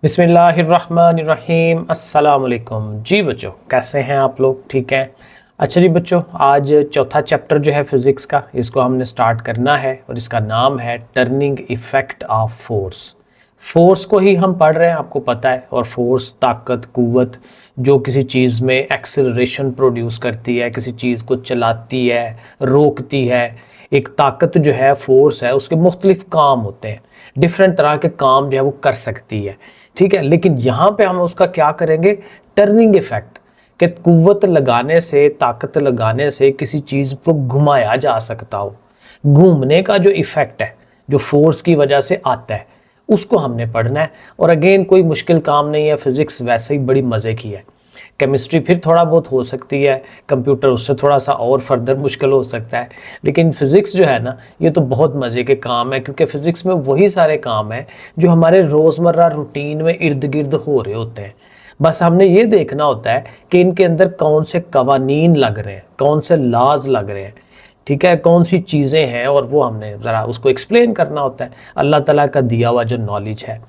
बिस्मिल्लाहिर्रहमानिर्रहीम अस्सलाम वालेकुम। जी बच्चों, कैसे हैं आप लोग? ठीक हैं। अच्छा जी बच्चों, आज चौथा चैप्टर जो है फिज़िक्स का, इसको हमने स्टार्ट करना है और इसका नाम है turning effect of force. Force को ही हम पढ़ रहे हैं, आपको पता है। और फोर्स ताकत, कुव्वत जो किसी चीज़ में एक्सेलरेशन प्रोड्यूस करती है, किसी चीज़ को चलाती है, रोकती है। एक ताकत जो है, फोर्स है, उसके मुख्तलिफ काम होते हैं, डिफरेंट तरह के काम जो है वो कर सकती है। ठीक है, लेकिन यहाँ पे हम उसका क्या करेंगे, टर्निंग इफेक्ट, कि कुव्वत लगाने से, ताकत लगाने से किसी चीज़ को घुमाया जा सकता हो। घूमने का जो इफेक्ट है, जो फोर्स की वजह से आता है, उसको हमने पढ़ना है। और अगेन कोई मुश्किल काम नहीं है, फिजिक्स वैसे ही बड़ी मज़े की है। केमिस्ट्री फिर थोड़ा बहुत हो सकती है, कंप्यूटर उससे थोड़ा सा और फर्दर मुश्किल हो सकता है, लेकिन फिज़िक्स जो है ना, ये तो बहुत मज़े के काम है, क्योंकि फ़िज़िक्स में वही सारे काम हैं जो हमारे रोज़मर्रा रूटीन में इर्द गिर्द हो रहे होते हैं। बस हमने ये देखना होता है कि इनके अंदर कौन से कवानीन लग रहे हैं, कौन से लॉज लग रहे हैं, ठीक है, कौन सी चीज़ें हैं, और वो हमने ज़रा उसको एक्सप्लेन करना होता है, अल्लाह ताला का दिया हुआ जो नॉलेज है।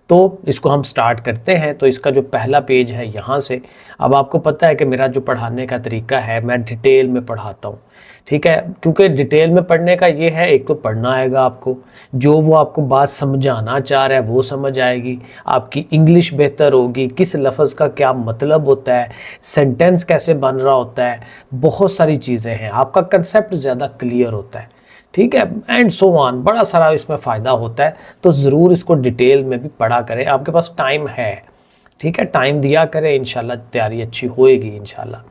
तो इसको हम स्टार्ट करते हैं। तो इसका जो पहला पेज है यहाँ से, अब आपको पता है कि मेरा जो पढ़ाने का तरीका है, मैं डिटेल में पढ़ाता हूँ, ठीक है। क्योंकि डिटेल में पढ़ने का ये है, एक तो पढ़ना आएगा आपको, जो वो आपको बात समझाना चाह रहा है वो समझ आएगी, आपकी इंग्लिश बेहतर होगी, किस लफ्ज़ का क्या मतलब होता है, सेंटेंस कैसे बन रहा होता है, बहुत सारी चीज़ें हैं, आपका कंसेप्ट ज़्यादा क्लियर होता है, ठीक है, एंड सो ऑन, बड़ा सारा इसमें फ़ायदा होता है। तो ज़रूर इसको डिटेल में भी पढ़ा करें, आपके पास टाइम है, ठीक है, टाइम दिया करें, इंशाल्लाह तैयारी अच्छी होएगी इंशाल्लाह।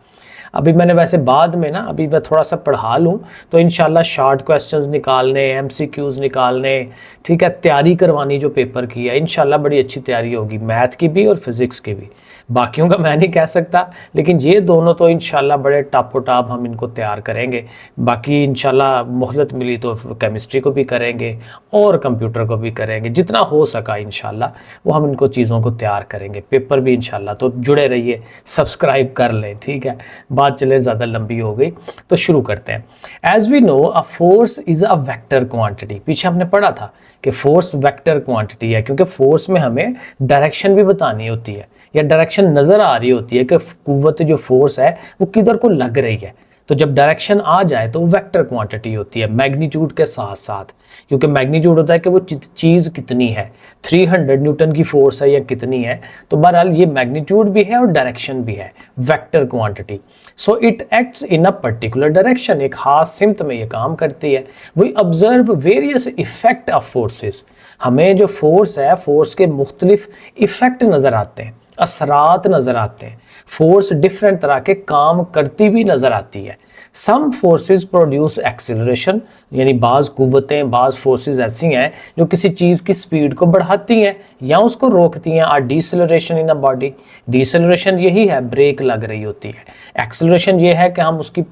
अभी मैंने वैसे बाद में ना, अभी मैं थोड़ा सा पढ़ा लूँ तो इंशाल्लाह शॉर्ट क्वेश्चंस निकालने, एमसीक्यूज़ निकालने, ठीक है, तैयारी करवानी जो पेपर की है, इंशाल्लाह बड़ी अच्छी तैयारी होगी, मैथ की भी और फिज़िक्स की भी। बाकियों का मैं नहीं कह सकता, लेकिन ये दोनों तो इंशाल्लाह बड़े टापो टाप हम इनको तैयार करेंगे। बाकी इंशाल्लाह मोहलत मिली तो केमिस्ट्री को भी करेंगे और कंप्यूटर को भी करेंगे, जितना हो सका इंशाल्लाह वो हम इनको चीज़ों को तैयार करेंगे। पेपर भी इंशाल्लाह, तो जुड़े रहिए, सब्सक्राइब कर लें, ठीक है। बात चले ज़्यादा लंबी हो गई, तो शुरू करते हैं। As we know, a force is a vector quantity. पीछे हमने पढ़ा था कि फोर्स वेक्टर क्वांटिटी है, क्योंकि फोर्स में हमें डायरेक्शन भी बतानी होती है, या डायरेक्शन नज़र आ रही होती है कि कुव्वत जो फोर्स है वो किधर को लग रही है। तो जब डायरेक्शन आ जाए तो वो वेक्टर क्वांटिटी होती है, मैग्नीट्यूड के साथ साथ, क्योंकि मैग्नीट्यूड होता है कि वो चीज़ कितनी है, 300 न्यूटन की फोर्स है या कितनी है। तो बहरहाल ये मैग्नीट्यूड भी है और डायरेक्शन भी है, vector quantity. So it acts in a particular direction, एक खास सिमत में ये काम करती है। We observe various effect of forces, हमें जो फोर्स है, फोर्स के मुख्तलिफ इफेक्ट नज़र आते हैं, असरात नज़र आते हैं, फोर्स डिफरेंट तरह के काम करती भी नज़र आती है। सम फोर्सेस प्रोड्यूस एक्सेलरेशन, यानी बाज़ कुव्वतें, बाज़ फोर्सेस ऐसी हैं जो किसी चीज़ की स्पीड को बढ़ाती हैं या उसको रोकती हैं। Or deceleration in a body, deceleration यही है, ब्रेक लग रही होती है। एक्सेलरेशन ये है कि हम उसकी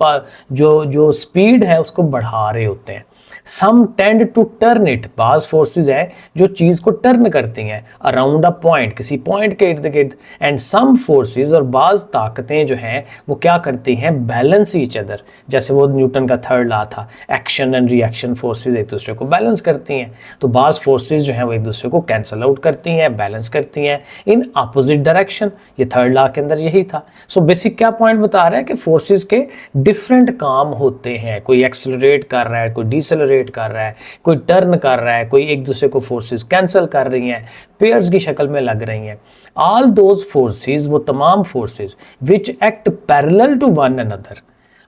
जो स्पीड है उसको बढ़ा रहे होते हैं। सम टेंड टू टर्न इट, बाज फोर्सेज है जो चीज को टर्न करती हैं अराउंड अ पॉइंट, किसी पॉइंट के इर्द गिर्द। एंड सम फोर्सेज, और बाज ताकतें जो हैं वो क्या करती हैं, बैलेंस ईच अदर। जैसे वो न्यूटन का थर्ड लॉ था, एक्शन एंड रिएक्शन फोर्सेज एक दूसरे को बैलेंस करती हैं। तो बाज फोर्सेज जो हैं वो एक दूसरे को कैंसल आउट करती हैं, बैलेंस करती हैं इन अपोजिट डायरेक्शन। ये थर्ड लॉ के अंदर यही था। सो बेसिक क्या पॉइंट बता रहा है कि फोर्सेज के डिफरेंट काम होते हैं, कोई एक्सेलरेट कर रहा है, कोई डिसेलरेट कर रहा है, कोई टर्न कर रहा है, कोई एक दूसरे को फोर्सेस कैंसिल कर रही हैं, पेयर्स की शक्ल में लग रही हैं। ऑल दोज फोर्सेस, वो तमाम forces which act parallel to one another.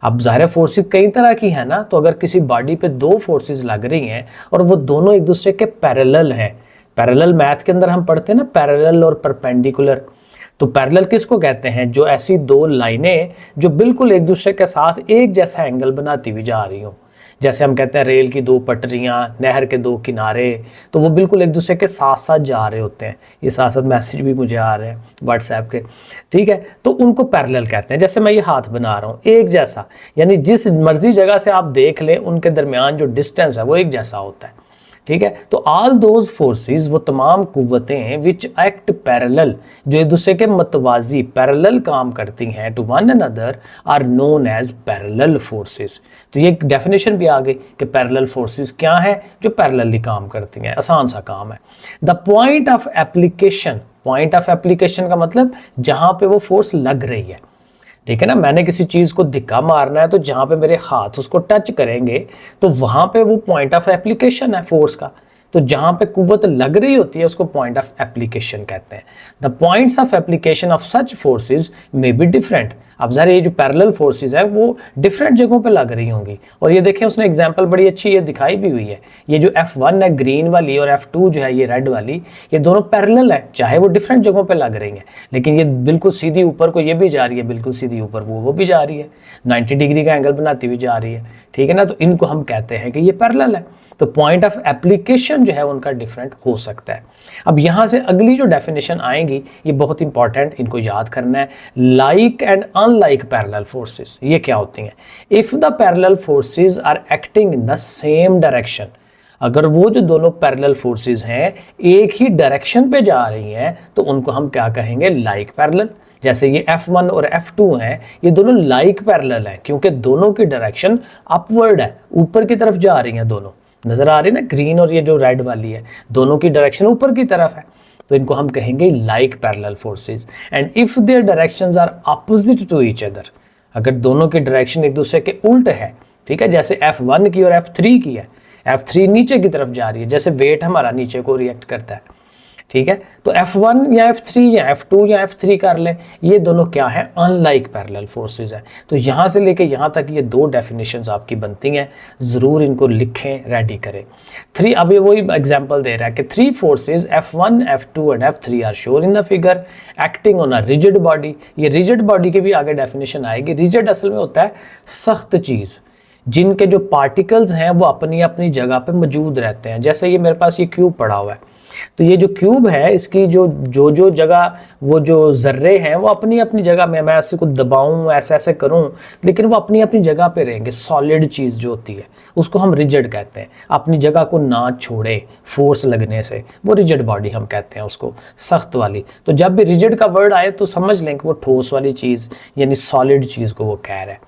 अब ज़ाहिर फोर्सेस कई तरह की है ना, तो अगर किसी बॉडी पे दो फोर्सेस लग रही हैं और वो दोनों एक दूसरे के पैरेलल हैं, पैरेलल मैथ के अंदर हम पढ़ते हैं ना, पैरेलल और परपेंडिकुलर। तो पैरेलल किसको कहते हैं, जो ऐसी दो लाइनें जो बिल्कुल एक दूसरे के साथ एक जैसा एंगल बनाती हुई जा रही हो। जैसे हम कहते हैं रेल की दो पटरियां, नहर के दो किनारे, तो वो बिल्कुल एक दूसरे के साथ साथ जा रहे होते हैं। ये साथ साथ मैसेज भी मुझे आ रहे हैं व्हाट्सएप के, ठीक है। तो उनको पैरेलल कहते हैं। जैसे मैं ये हाथ बना रहा हूँ एक जैसा, यानी जिस मर्जी जगह से आप देख लें उनके दरमियान जो डिस्टेंस है वो एक जैसा होता है। ठीक है। तो ऑल दोज फोर्सेस, वो तमाम कुव्वतें विच एक्ट पैरेलल, जो एक दूसरे के मतवाजी पैरेलल काम करती हैं, to one another are known as parallel forces. तो ये एक डेफिनेशन भी आ गई कि पैरेलल फोर्सेस क्या है, जो पैरेलली काम करती हैं, आसान सा काम है। The point of application, point of application का मतलब जहां पे वो फोर्स लग रही है, ठीक है ना। मैंने किसी चीज को धिक्का मारना है तो जहां पे मेरे हाथ उसको टच करेंगे तो वहां पे वो पॉइंट ऑफ एप्लीकेशन है फोर्स का। तो जहां पे कुव्वत लग रही होती है उसको पॉइंट ऑफ एप्लीकेशन कहते हैं। The points of application of such forces may be different. अब ज़रा ये जो पैरेलल फोर्सेस है वो डिफरेंट जगहों पे लग रही होंगी। और ये देखें उसने एग्जांपल बड़ी अच्छी ये दिखाई भी हुई है। ये जो F1 है ग्रीन वाली और F2 जो है ये रेड वाली, ये दोनों पैरेलल है, चाहे वो डिफरेंट जगहों पे लग रही हैं, लेकिन ये बिल्कुल सीधी ऊपर को ये भी जा रही है, बिल्कुल सीधी ऊपर वो भी जा रही है, 90 डिग्री का एंगल बनाती हुई जा रही है, ठीक है ना। तो इनको हम कहते हैं कि ये पैरेलल है। तो पॉइंट ऑफ एप्लीकेशन जो है उनका डिफरेंट हो सकता है। अब यहां से अगली जो डेफिनेशन आएंगी ये बहुत इंपॉर्टेंट, इनको याद करना है। Like and unlike parallel forces, ये क्या होती हैं? If the parallel forces are acting in the same direction, अगर वो जो दोनों पैरेलल फोर्सेस हैं एक ही डायरेक्शन पे जा रही हैं तो उनको हम क्या कहेंगे? Like parallel. जैसे ये F1 और F2 हैं, ये दोनों लाइक पैरेलल हैं क्योंकि दोनों की डायरेक्शन अपवर्ड है, ऊपर की तरफ जा रही हैं दोनों। नजर आ रही है ना, ग्रीन और ये जो रेड वाली है, दोनों की डायरेक्शन ऊपर की तरफ है, तो इनको हम कहेंगे like parallel forces. And if their directions are opposite to each other, अगर दोनों की डायरेक्शन एक दूसरे के उल्ट है, ठीक है, जैसे F1 की और F3 की है, F3 नीचे की तरफ जा रही है, जैसे वेट हमारा नीचे को रिएक्ट करता है, ठीक है, तो F1 या F3 या F2 या F3 कर लें, ये दोनों क्या है? अनलाइक पैरेलल फोर्सेस है। तो यहां से लेके यहां तक ये दो डेफिनेशंस आपकी बनती हैं, जरूर इनको लिखें, रेडी करें। 3, अब ये वही एग्जांपल दे रहा है कि 3 forces F1, F2 and F3 are shown in the figure acting on a rigid body. ये रिजिड बॉडी की भी आगे डेफिनेशन आएगी। रिजिड असल में होता है सख्त चीज, जिनके जो पार्टिकल्स हैं वो अपनी अपनी जगह पे मौजूद रहते हैं। जैसे ये मेरे पास ये क्यूब पड़ा हुआ है, तो ये जो क्यूब है इसकी जो जगह, वो जो जर्रे हैं वो अपनी अपनी जगह में, मैं ऐसे को दबाऊं ऐसे ऐसे करूं, लेकिन वो अपनी अपनी जगह पे रहेंगे। सॉलिड चीज़ जो होती है उसको हम रिजिड कहते हैं, अपनी जगह को ना छोड़े फोर्स लगने से, वो रिजिड बॉडी हम कहते हैं उसको, सख्त वाली। तो जब भी रिजिड का वर्ड आए तो समझ लें कि वो ठोस वाली चीज़ यानी सॉलिड चीज़ को वो कह रहा है,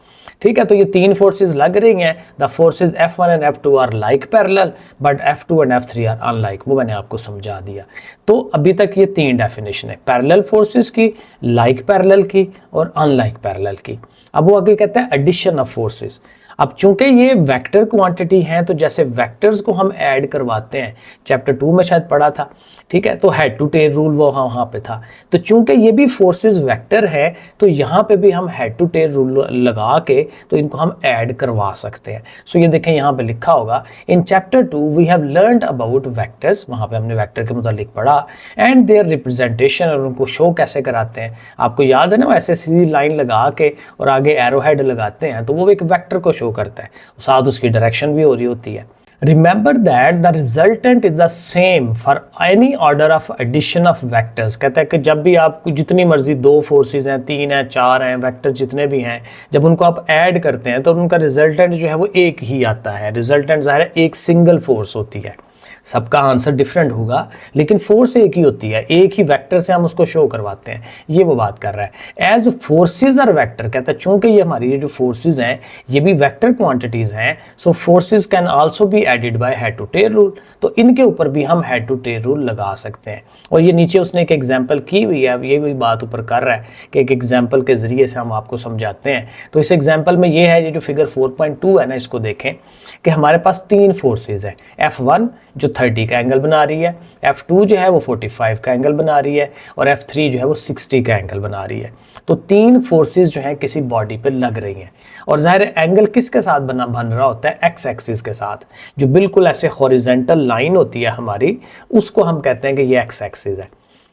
ठीक है। तो ये 3 फोर्सेस लग रही हैं। The forces F1 and F2 are like parallel but F2 and F3 are unlike, वो मैंने आपको समझा दिया। तो अभी तक ये 3 डेफिनेशन है, पैरेलल फोर्सेस की, लाइक पैरेलल की और अनलाइक पैरेलल की। अब वो आगे कहता है एडिशन ऑफ फोर्सेस। अब चूंकि ये वेक्टर क्वांटिटी हैं तो जैसे वेक्टर्स को हम ऐड करवाते हैं, चैप्टर 2 में शायद पढ़ा था, ठीक है, तो हेड टू टेल रूल वो वहाँ पे था। तो चूंकि ये भी फोर्सेस वेक्टर है तो यहाँ पे भी हम हेड टू टेल रूल लगा के तो इनको हम ऐड करवा सकते हैं। सो ये देखें यहाँ पे लिखा होगा, in chapter 2 we have learned about vectors, वहाँ पे हमने वेक्टर के मुतालिक पढ़ा, एंड देयर रिप्रेजेंटेशन, और उनको शो कैसे कराते हैं। आपको याद है ना, ऐसे सीधी लाइन लगा के और आगे एरो हेड लगाते हैं तो वो एक वेक्टर को शो करता है, साथ उसकी डायरेक्शन भी हो रही होती है। Remember that the resultant is the same for any order of addition of vectors. कहता है कि जब भी आप जितनी मर्जी 2 फोर्सेस हैं, 3 हैं, 4 हैं, वेक्टर जितने भी हैं, जब उनको आप ऐड करते हैं तो उनका रिजल्टेंट जो है वो एक ही आता है। रिजल्टेंट ज़ाहिर है एक सिंगल फोर्स होती है, सबका आंसर डिफरेंट होगा लेकिन फोर्स एक ही होती है, एक ही वेक्टर से हम उसको शो करवाते हैं, ये वो बात कर रहा है। एज फोर्सेस आर वेक्टर, कहता है चूंकि ये हमारी ये जो फोर्सेस हैं ये भी वेक्टर क्वांटिटीज हैं, so forces can also be added by head to tail rule. तो इनके ऊपर भी हम हेड टू टेल रूल लगा सकते हैं। और ये नीचे उसने एक एग्जाम्पल की हुई है, ये वही बात ऊपर कर रहा है कि एक एग्जाम्पल के जरिए से हम आपको समझाते हैं। तो इस एग्जाम्पल में ये है, ये जो फिगर 4.2 है ना, इसको देखें कि हमारे पास 3 फोर्सेज है। F1 जो 30 का एंगल बना रही है, F2 जो है वो 45 का एंगल बना रही है, और F3 जो है वो 60 का एंगल बना रही है। तो 3 फोर्सेस जो हैं किसी बॉडी पे लग रही हैं, और जाहिर एंगल किसके साथ बन रहा होता है? एक्स एक्सिस के साथ, जो बिल्कुल ऐसे हॉरिजेंटल लाइन होती है हमारी, उसको हम कहते हैं कि ये एक्स एक्सिस है,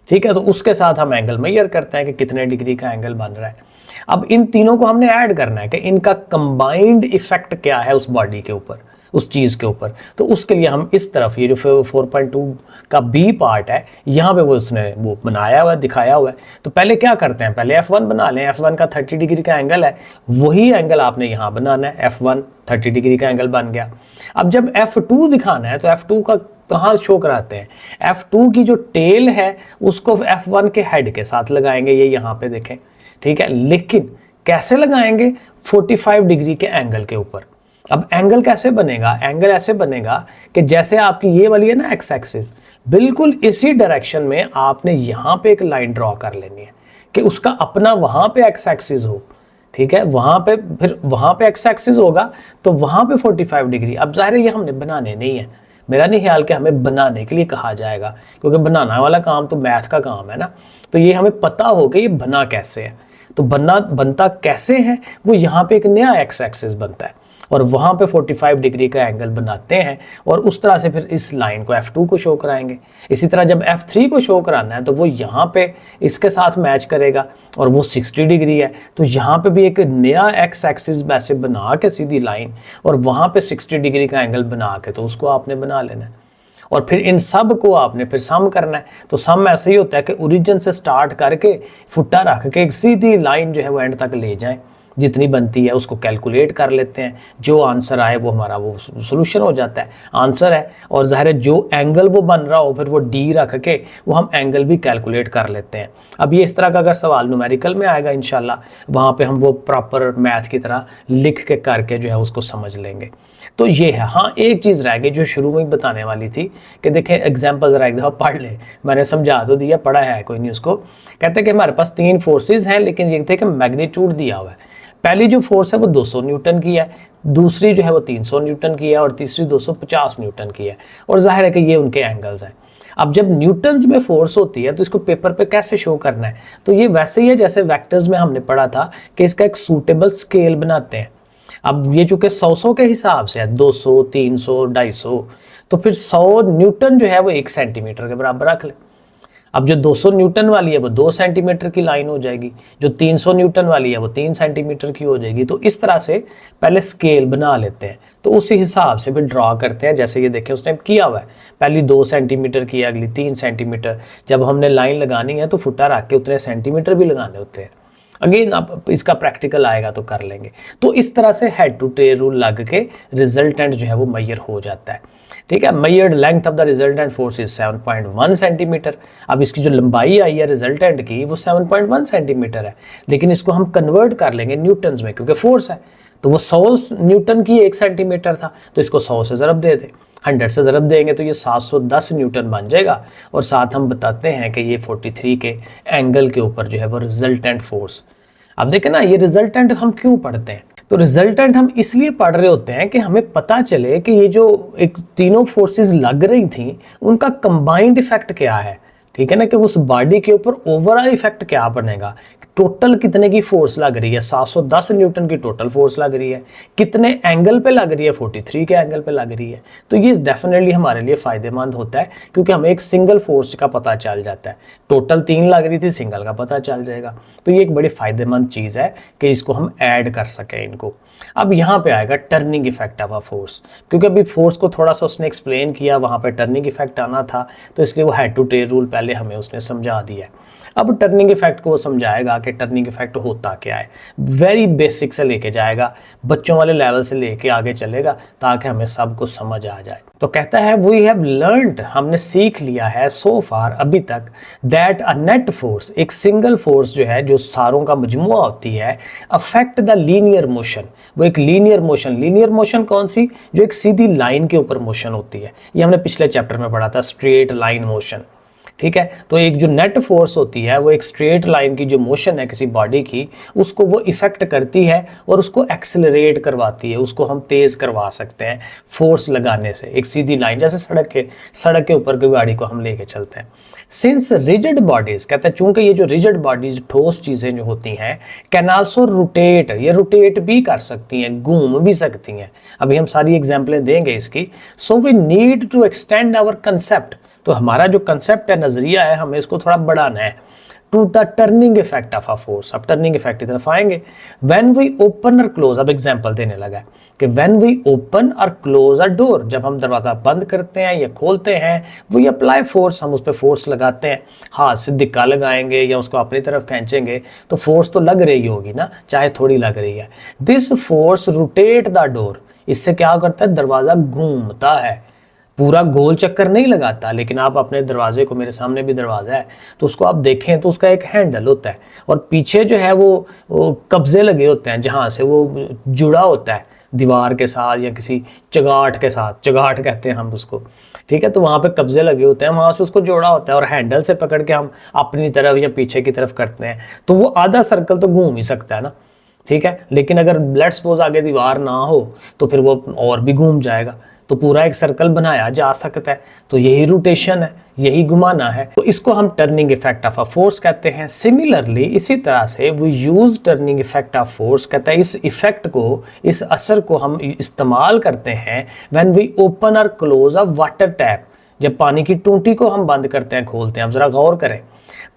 ठीक है। तो उसके साथ हम एंगल मेजर करते हैं कि कितने डिग्री का एंगल बन रहा है। अब इन तीनों को हमने ऐड करना है कि इनका कंबाइंड इफेक्ट क्या है उस बॉडी के ऊपर, उस चीज़ के ऊपर। तो उसके लिए हम इस तरफ ये जो 4.2 का बी पार्ट है यहाँ पे वो उसने वो बनाया हुआ है, दिखाया हुआ है। तो पहले क्या करते हैं, पहले F1 बना लें। F1 का 30 डिग्री का एंगल है, वही एंगल आपने यहाँ बनाना है। F1 30 डिग्री का एंगल बन गया। अब जब F2 दिखाना है तो F2 का कहाँ शो कराते हैं, F2 की जो टेल है उसको F1 के हेड के साथ लगाएंगे, ये यहाँ पे देखें, ठीक है। लेकिन कैसे लगाएंगे, 45 डिग्री के एंगल के ऊपर। अब एंगल कैसे बनेगा, एंगल ऐसे बनेगा कि जैसे आपकी ये वाली है ना एक्स एक्सिस, बिल्कुल इसी डायरेक्शन में आपने यहाँ पे एक लाइन ड्रॉ कर लेनी है कि उसका अपना वहाँ पे एक्स एक्सिस हो, ठीक है। वहाँ पे फिर वहाँ पे एक्स एक्सिस होगा तो वहाँ पे 45 डिग्री। अब जाहिर है ये हमने बनाने नहीं है, मेरा नहीं ख्याल कि हमें बनाने के लिए कहा जाएगा, क्योंकि बनाना वाला काम तो मैथ का काम है ना। तो ये हमें पता हो कि ये बना कैसे है। तो बनता कैसे है, वो यहाँ पे एक नया एक्स एक्सिस बनता है और वहाँ पे 45 डिग्री का एंगल बनाते हैं और उस तरह से फिर इस लाइन को F2 को शो कराएंगे। इसी तरह जब F3 को शो कराना है तो वो यहाँ पे इसके साथ मैच करेगा और वो 60 डिग्री है, तो यहाँ पे भी एक नया एक्स एक्सिस वैसे बना के सीधी लाइन और वहाँ पे 60 डिग्री का एंगल बना के तो उसको आपने बना लेना है। और फिर इन सब को आपने फिर सम करना है। तो सम ऐसे ही होता है कि ओरिजिन से स्टार्ट करके फुट्टा रख के एक सीधी लाइन जो है वो एंड तक ले जाएं, जितनी बनती है उसको कैलकुलेट कर लेते हैं, जो आंसर आए वो हमारा वो सोल्यूशन हो जाता है, आंसर है। और ज़ाहिर है जो एंगल वो बन रहा हो फिर वो डी रख के वो हम एंगल भी कैलकुलेट कर लेते हैं। अब ये इस तरह का अगर सवाल न्यूमेरिकल में आएगा इंशाल्लाह, वहाँ पे हम वो प्रॉपर मैथ की तरह लिख के करके जो है उसको समझ लेंगे। तो ये है। हाँ, एक चीज़ रह गई जो शुरू में ही बताने वाली थी कि देखें एग्जाम्पल ज़रा एक दफ़ा पढ़ ले, मैंने समझा तो दिया, पढ़ा है कोई नहीं उसको। कहते हैं कि हमारे पास 3 फोर्सेज हैं, लेकिन ये थे कि मैग्नीट्यूड दिया हुआ है। पहली जो फोर्स है वो 200 न्यूटन की है, दूसरी जो है वो 300 न्यूटन की है और तीसरी 250 न्यूटन की है। और जाहिर है कि ये उनके एंगल्स हैं। अब जब न्यूटन्स में फोर्स होती है तो इसको पेपर पे कैसे शो करना है, तो ये वैसे ही है जैसे वेक्टर्स में हमने पढ़ा था कि इसका एक सूटेबल स्केल बनाते हैं। अब ये चूंकि 100 के हिसाब से है, 200, 300, 250, तो फिर 100 न्यूटन जो है वो 1 सेंटीमीटर के बराबर रख ले। अब जो 200 न्यूटन वाली है वो 2 सेंटीमीटर की लाइन हो जाएगी, जो 300 न्यूटन वाली है वो 3 सेंटीमीटर की हो जाएगी। तो इस तरह से पहले स्केल बना लेते हैं, तो उसी हिसाब से फिर ड्रॉ करते हैं। जैसे ये देखें उसने किया हुआ है, पहली 2 सेंटीमीटर की है, अगली 3 सेंटीमीटर। जब हमने लाइन लगानी है तो फुटा रख के उतने सेंटीमीटर भी लगाने होते हैं। अगेन आप इसका प्रैक्टिकल आएगा तो कर लेंगे। तो इस तरह से हेड टू टेल रूल लग के रिजल्टेंट जो है वो मैयर हो जाता है, ठीक है। मैयर्ड length of the resultant force is 7.1 centimetre. अब इसकी जो लंबाई आई है रिजल्टेंट की वो 7.1 सेंटीमीटर है, लेकिन इसको हम कन्वर्ट कर लेंगे न्यूटन्स में, क्योंकि फोर्स है। तो वो 100 न्यूटन की 1 सेंटीमीटर था, तो इसको 100 से ज़रब दे दें, 100 से ज़रब देंगे तो ये 710 न्यूटन बन जाएगा। और साथ हम बताते हैं कि ये 43 के एंगल के ऊपर जो है वो रिजल्टेंट फोर्स। अब देखें ना, ये रिजल्टेंट हम क्यों पढ़ते हैं, तो रिजल्टेंट हम इसलिए पढ़ रहे होते हैं कि हमें पता चले कि ये जो एक तीनों फोर्सेस लग रही थी उनका कंबाइंड इफेक्ट क्या है, ठीक है ना, कि उस बॉडी के ऊपर ओवरऑल इफेक्ट क्या बनेगा, टोटल कितने की फोर्स लग रही है। 710 न्यूटन की टोटल फोर्स लग रही है, कितने एंगल पे लग रही है, 43 के एंगल पे लग रही है। तो ये डेफिनेटली हमारे लिए फ़ायदेमंद होता है, क्योंकि हमें एक सिंगल फोर्स का पता चल जाता है। टोटल 3 लग रही थी, सिंगल का पता चल जाएगा। तो ये एक बड़ी फ़ायदेमंद चीज़ है कि इसको हम ऐड कर सकें इनको। अब यहाँ पे आएगा turning effect of a force, क्योंकि अभी फोर्स को थोड़ा सा उसने एक्सप्लेन किया, वहाँ पे टर्निंग इफेक्ट आना था, तो इसलिए वो हेड टू टेल रूल पहले हमें उसने समझा दिया है। अब टर्निंग इफेक्ट को वो समझाएगा कि टर्निंग इफेक्ट होता क्या है, वेरी बेसिक से लेके जाएगा, बच्चों वाले लेवल से लेके आगे चलेगा, ताकि हमें सब कुछ समझ आ जाए। तो कहता है वी हैव लर्नड, हमने सीख लिया है सो फार अभी तक, दैट अ नेट फोर्स, एक सिंगल फोर्स जो है, जो सारों का मजमुआ होती है, अफेक्ट द लीनियर मोशन, वो एक लीनियर मोशन कौन सी, जो एक सीधी लाइन के ऊपर मोशन होती है। ये हमने पिछले चैप्टर में पढ़ा था, स्ट्रेट लाइन मोशन, ठीक है। तो एक जो नेट फोर्स होती है वो एक स्ट्रेट लाइन की जो मोशन है किसी बॉडी की, उसको वो इफेक्ट करती है और उसको एक्सेलरेट करवाती है, उसको हम तेज करवा सकते हैं फोर्स लगाने से। एक सीधी लाइन, जैसे सड़क के ऊपर की गाड़ी को हम लेके चलते हैं। सिंस रिजिड बॉडीज, कहते हैं चूंकि ये जो रिजिड बॉडीज, ठोस चीजें जो होती हैं, कैन आल्सो रोटेट, ये रोटेट भी कर सकती हैं, घूम भी सकती हैं। अभी हम सारी एग्जाम्पलें देंगे इसकी। So we need to extend our concept, तो हमारा जो कंसेप्ट है, नजरिया है, हमें इसको थोड़ा बढ़ाना है to the turning effect of a force. अब टर्निंग इफेक्ट की तरफ आएंगे। व्हेन वी ओपन और क्लोज, अब एग्जांपल देने लगा है कि व्हेन वी ओपन और क्लोज अ डोर, जब हम दरवाजा बंद करते हैं या खोलते हैं, वी अप्लाई फोर्स, हम उस पर फोर्स लगाते हैं। हाथ से धिक्का लगाएंगे या उसको अपनी तरफ खींचेंगे तो फोर्स तो लग रही होगी ना, चाहे थोड़ी लग रही है। This force rotate the door, इससे क्या करता है, दरवाजा घूमता है, पूरा गोल चक्कर नहीं लगाता। लेकिन आप अपने दरवाजे को, मेरे सामने भी दरवाजा है, तो उसको आप देखें तो उसका एक हैंडल होता है और पीछे जो है वो कब्जे लगे होते हैं जहाँ से वो जुड़ा होता है दीवार के साथ या किसी चगाट के साथ, चगाट कहते हैं हम उसको, ठीक है। तो वहाँ पे कब्जे लगे होते हैं, वहाँ से उसको जोड़ा होता है और हैंडल से पकड़ के हम अपनी तरफ या पीछे की तरफ करते हैं तो वो आधा सर्कल तो घूम ही सकता है ना, ठीक है। लेकिन अगर लेट्स सपोज आगे दीवार ना हो तो फिर वो और भी घूम जाएगा, तो पूरा एक सर्कल बनाया जा सकता है। तो यही रोटेशन है, यही घुमाना है, तो इसको हम turning effect of a force कहते हैं। सिमिलरली इसी तरह से we use turning effect of force, कहता है इस इफेक्ट को, इस असर को हम इस्तेमाल करते हैं व्हेन वी ओपन और क्लोज अ वाटर टैप, जब पानी की टूटी को हम बंद करते हैं, खोलते हैं। अब जरा गौर करें,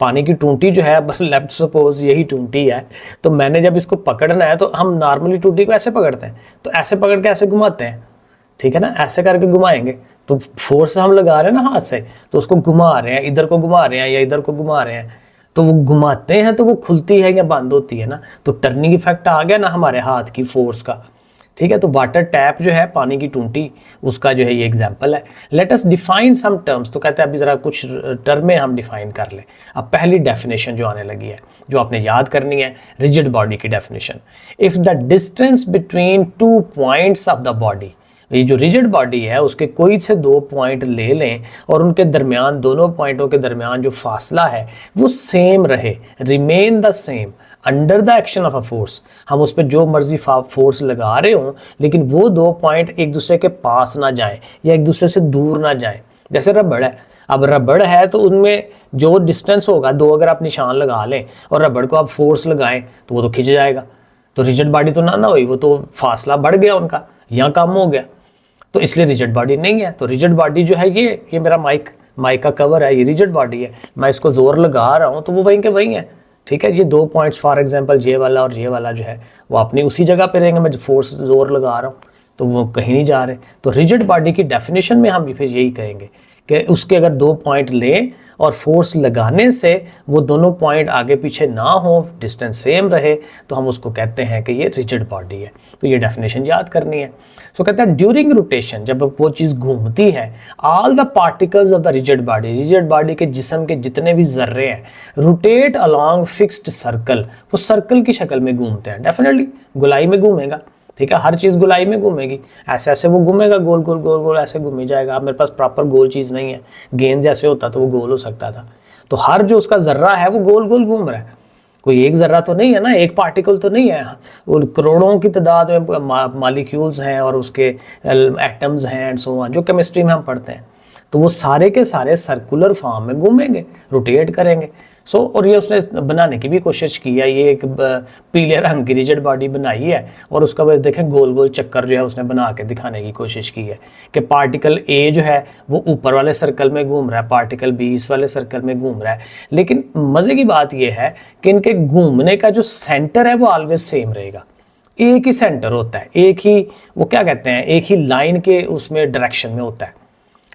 पानी की टूटी जो है, लेफ्ट सपोज यही टूटी है, तो मैंने जब इसको पकड़ना है तो हम नॉर्मली टूटी को ऐसे पकड़ते हैं, तो ऐसे पकड़ के ऐसे घुमाते हैं, ठीक है ना, ऐसे करके घुमाएंगे तो फोर्स हम लगा रहे हैं ना हाथ से, तो उसको घुमा रहे हैं, इधर को घुमा रहे हैं या इधर को घुमा रहे हैं, तो वो घुमाते हैं तो वो खुलती है या बंद होती है ना, तो टर्निंग इफेक्ट आ गया ना हमारे हाथ की फोर्स का, ठीक है। तो वाटर टैप जो है, पानी की टूटी, उसका जो है ये एग्जांपल है। Let us define some terms, तो कहते हैं अभी जरा कुछ टर्में हम डिफाइन कर लें। अब पहली डेफिनेशन जो आने लगी है, जो आपने याद करनी है, रिजिड बॉडी की definition. If the distance between 2 points of the body, ये जो रिजिड बॉडी है उसके कोई से 2 पॉइंट ले लें और उनके दरमियान, दोनों पॉइंटों के दरमियान जो फासला है वो सेम रहे, remain the same under the action of a force, हम उस पर जो मर्जी फोर्स लगा रहे हों लेकिन वो 2 पॉइंट एक दूसरे के पास ना जाएं या एक दूसरे से दूर ना जाएं। जैसे रबड़ है, अब रबड़ है तो उनमें जो डिस्टेंस होगा, 2 अगर आप निशान लगा लें और रबड़ को आप फोर्स लगाएं तो वो तो खिंच जाएगा, तो रिजिड बॉडी तो ना हुई, वो तो फासला बढ़ गया उनका या कम हो गया, तो इसलिए रिजिड बॉडी नहीं है। तो रिजिड बॉडी जो है ये मेरा माइक का कवर है, ये रिजिड बॉडी है, मैं इसको जोर लगा रहा हूँ तो वो वहीं के वहीं है, ठीक है। ये 2 पॉइंट्स फॉर एग्जांपल ये वाला और ये वाला जो है वो अपनी उसी जगह पे रहेंगे, मैं फोर्स जोर लगा रहा हूँ तो वो कहीं नहीं जा रहे। तो रिजिड बॉडी की डेफिनेशन में हम भी फिर यही कहेंगे कि उसके अगर 2 पॉइंट लें और फोर्स लगाने से वो दोनों पॉइंट आगे पीछे ना हो, डिस्टेंस सेम रहे, तो हम उसको कहते हैं कि ये रिजिड बॉडी है। तो ये डेफिनेशन याद करनी है। तो कहते हैं ड्यूरिंग रोटेशन, जब वो चीज़ घूमती है, all the particles of the rigid body के जिस्म के जितने भी जर्रे हैं, रोटेट अलॉन्ग फिक्स्ड सर्कल, वो सर्कल की शक्ल में घूमते हैं। डेफिनेटली गोलाई में घूमेगा, ठीक है, हर चीज़ गोलाई में घूमेगी, ऐसे ऐसे वो घूमेगा, गोल गोल गोल गोल ऐसे घूम ही जाएगा। अब मेरे पास प्रॉपर गोल चीज़ नहीं है, गेंद जैसे होता तो वो गोल हो सकता था, तो हर जो उसका जर्रा है वो गोल गोल घूम रहा है, कोई एक जर्रा तो नहीं है ना, एक पार्टिकल तो नहीं है, वो करोड़ों की तादाद में मॉलिक्यूल्स हैं और उसके एटम्स हैं एंड सो ऑन, जो केमिस्ट्री में हम पढ़ते हैं, तो वो सारे के सारे सर्कुलर फॉर्म में घूमेंगे, रोटेट करेंगे। और ये उसने बनाने की भी कोशिश की है, ये एक पीले रंग की रिजिड बॉडी बनाई है और उसका वजह देखें गोल गोल चक्कर जो है उसने बना के दिखाने की कोशिश की है कि पार्टिकल ए जो है वो ऊपर वाले सर्कल में घूम रहा है, पार्टिकल बी इस वाले सर्कल में घूम रहा है। लेकिन मज़े की बात यह है कि इनके घूमने का जो सेंटर है वो ऑलवेज सेम रहेगा, एक ही सेंटर होता है, एक ही वो क्या कहते हैं, एक ही लाइन के उसमें डायरेक्शन में होता है,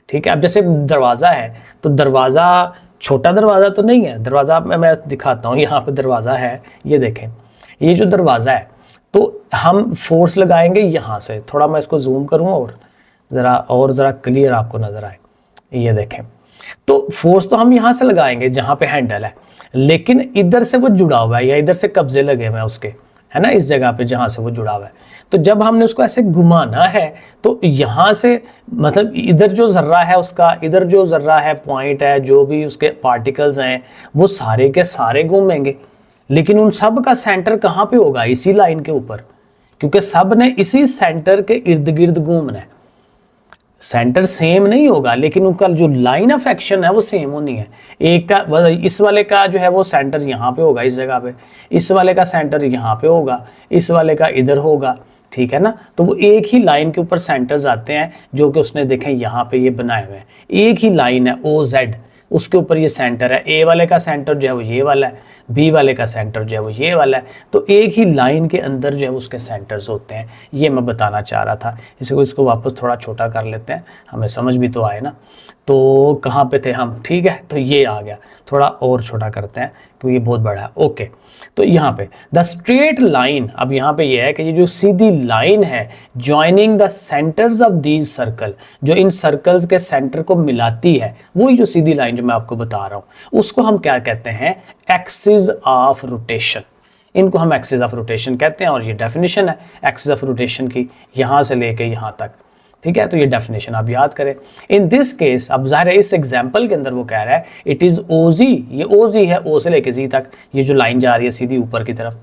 ठीक है। अब जैसे दरवाज़ा है तो दरवाज़ा छोटा दरवाज़ा तो नहीं है, दरवाज़ा मैं दिखाता हूँ, यहाँ पे दरवाज़ा है, ये देखें, ये जो दरवाज़ा है तो हम फोर्स लगाएंगे यहाँ से, थोड़ा मैं इसको जूम करूँ और ज़रा क्लियर आपको नज़र आए, ये देखें, तो फोर्स तो हम यहाँ से लगाएंगे जहाँ पे हैंडल है, लेकिन इधर से वो जुड़ा हुआ है या इधर से कब्जे लगे हुए हैं उसके, है ना, इस जगह पे जहाँ से वो जुड़ा हुआ है। तो जब हमने उसको ऐसे घुमाना है तो यहाँ से मतलब इधर जो जर्रा है उसका, इधर जो जर्रा है पॉइंट है, जो भी उसके पार्टिकल्स हैं वो सारे के सारे घूमेंगे, लेकिन उन सब का सेंटर कहाँ पे होगा, इसी लाइन के ऊपर, क्योंकि सब ने इसी सेंटर के इर्द गिर्द घूमना है। सेंटर सेम नहीं होगा लेकिन उनका जो लाइन ऑफ एक्शन है वो सेम होनी है। एक का, इस वाले का जो है वो सेंटर यहाँ पे होगा इस जगह पे, इस वाले का सेंटर यहाँ पे होगा, इस वाले का इधर होगा, ठीक है ना। तो वो एक ही लाइन के ऊपर सेंटर्स आते हैं, जो कि उसने देखें यहाँ पे ये बनाए हुए हैं, एक ही लाइन है OZ, उसके ऊपर ये सेंटर है। ए वाले का सेंटर जो है वो ये वाला है, बी वाले का सेंटर जो है वो ये वाला है। तो एक ही लाइन के अंदर जो है उसके सेंटर्स होते हैं, ये मैं बताना चाह रहा था। इसको वापस थोड़ा छोटा कर लेते हैं, हमें समझ भी तो आए ना। तो कहाँ पे थे हम, ठीक है, तो ये आ गया, थोड़ा और छोटा करते हैं क्योंकि ये बहुत बड़ा है। ओके, तो यहाँ पे द स्ट्रेट लाइन, अब यहाँ पे ये है कि ये जो सीधी लाइन है joining the centres of these circle, जो इन सर्कल्स के सेंटर को मिलाती है, वही जो सीधी लाइन जो मैं आपको बता रहा हूँ, उसको हम क्या कहते हैं, एक्सिस ऑफ रोटेशन। इनको हम एक्सिस ऑफ रोटेशन कहते हैं, और ये डेफिनेशन है एक्सिस ऑफ रोटेशन की, यहाँ से लेके यहाँ तक, ठीक है। तो ये डेफिनेशन आप याद करें। इन दिस केस, अब जाहिर है इस एग्जांपल के अंदर वो कह रहा है इट इज OZ, ये OZ है, O से लेके Z तक, ये जो लाइन जा रही है सीधी ऊपर की तरफ,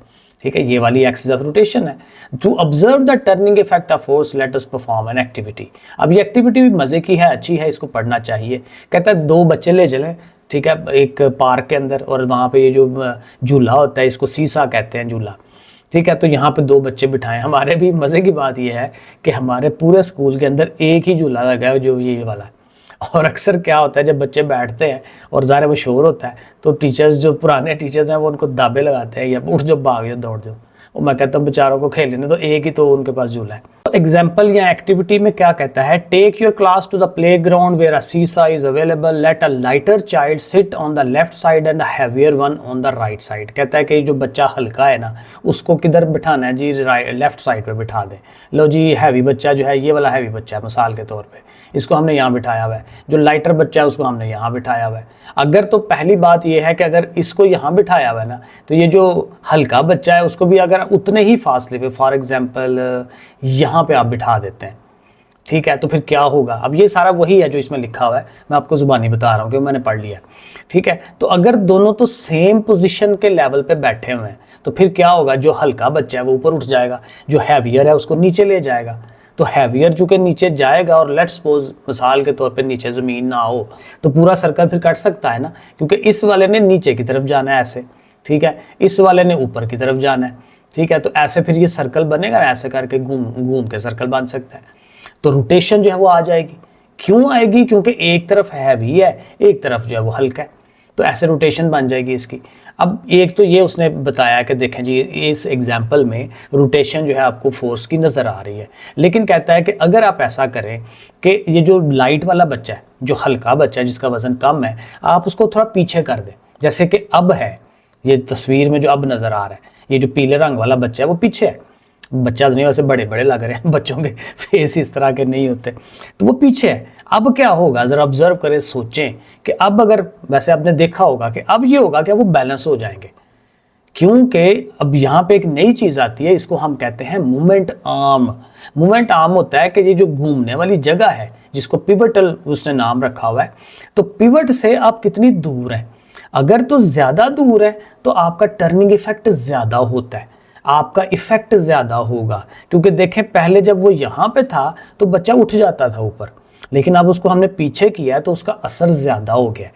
ठीक है, ये वाली एक्सिस ऑफ रोटेशन है। To observe the turning effect of force let us perform an activity. अब ये एक्टिविटी भी मजे की है, अच्छी है, इसको पढ़ना चाहिए। कहता है 2 बच्चे ले चलें, ठीक है, एक पार्क के अंदर, और वहाँ पे ये जो झूला होता है, इसको सीसा कहते हैं, झूला, ठीक है। तो यहाँ पे 2 बच्चे बिठाएं। हमारे भी मज़े की बात यह है कि हमारे पूरे स्कूल के अंदर एक ही झूला लगा है, जो ये वाला है। और अक्सर क्या होता है, जब बच्चे बैठते हैं और ज़ाहिर है वो शोर होता है, तो टीचर्स, जो पुराने टीचर्स हैं, वो उनको दाबे लगाते हैं, या उठ जाओ, भाग जाओ, दौड़ जाओ। और मैं कहता हूँ बेचारों को खेलने तो एक ही तो उनके पास झूला है। तो एग्जाम्पल या एक्टिविटी में क्या कहता है, take your class to the playground where a seesaw is available, let a lighter child sit on the left side and heavier one on the right side. कहता है कि जो बच्चा हल्का है ना, उसको किधर बिठाना है जी, लेफ्ट साइड पे बिठा दें। लो जी, हैवी बच्चा जो है, ये वाला हैवी बच्चा है मिसाल के तौर पे, इसको हमने यहाँ बिठाया हुआ है। जो लाइटर बच्चा है उसको हमने यहाँ बिठाया हुआ है। अगर तो पहली बात ये है कि अगर इसको यहाँ बिठाया हुआ है ना, तो ये जो हल्का बच्चा है उसको भी अगर उतने ही फासले पे, फॉर एग्जांपल यहाँ पे आप बिठा देते हैं, ठीक है, तो फिर क्या होगा। अब ये सारा वही है जो इसमें लिखा हुआ है, मैं आपको जुबानी बता रहा हूँ क्योंकि मैंने पढ़ लिया, ठीक है। तो अगर दोनों तो सेम पोजीशन के लेवल पे बैठे हुए हैं, तो फिर क्या होगा, जो हल्का बच्चा है वो ऊपर उठ जाएगा, जो हैवियर है उसको नीचे ले जाएगा। तो हैवियर चूंकि नीचे जाएगा, और लेट्स सपोज मिसाल के तौर पे नीचे ज़मीन ना हो, तो पूरा सर्कल फिर कट सकता है ना, क्योंकि इस वाले ने नीचे की तरफ जाना है ऐसे, ठीक है, इस वाले ने ऊपर की तरफ जाना है, ठीक है। तो ऐसे फिर ये सर्कल बनेगा ना, ऐसे करके घूम घूम के सर्कल बन सकता है। तो रोटेशन जो है वो आ जाएगी। क्यों आएगी, क्योंकि एक तरफ हैवी है, एक तरफ जो है वो हल्का है, तो ऐसे रोटेशन बन जाएगी इसकी। अब एक तो ये उसने बताया कि देखें जी, इस एग्जाम्पल में रोटेशन जो है आपको फोर्स की नज़र आ रही है, लेकिन कहता है कि अगर आप ऐसा करें कि ये जो लाइट वाला बच्चा है, जो हल्का बच्चा है जिसका वज़न कम है, आप उसको थोड़ा पीछे कर दें, जैसे कि अब है, ये तस्वीर में जो अब नज़र आ रहा है, ये जो पीले रंग वाला बच्चा है वो पीछे है। बच्चा नहीं, वैसे बड़े बड़े लग रहे हैं, बच्चों के फेस इस तरह के नहीं होते, तो वो पीछे है। अब क्या होगा, ज़रा ऑब्जर्व करें, सोचें कि अब अगर, वैसे आपने देखा होगा कि अब ये होगा कि वो बैलेंस हो जाएंगे, क्योंकि अब यहाँ पे एक नई चीज़ आती है, इसको हम कहते हैं मोमेंट आर्म। मोमेंट आर्म होता है कि ये जो घूमने वाली जगह है, जिसको पिवटल उसने नाम रखा हुआ है, तो पिवट से आप कितनी दूर हैं। अगर तो ज़्यादा दूर है तो आपका टर्निंग इफेक्ट ज़्यादा होता है, आपका इफेक्ट ज़्यादा होगा। क्योंकि देखें, पहले जब वो यहाँ पे था तो बच्चा उठ जाता था ऊपर, लेकिन अब उसको हमने पीछे किया है तो उसका असर ज़्यादा हो गया।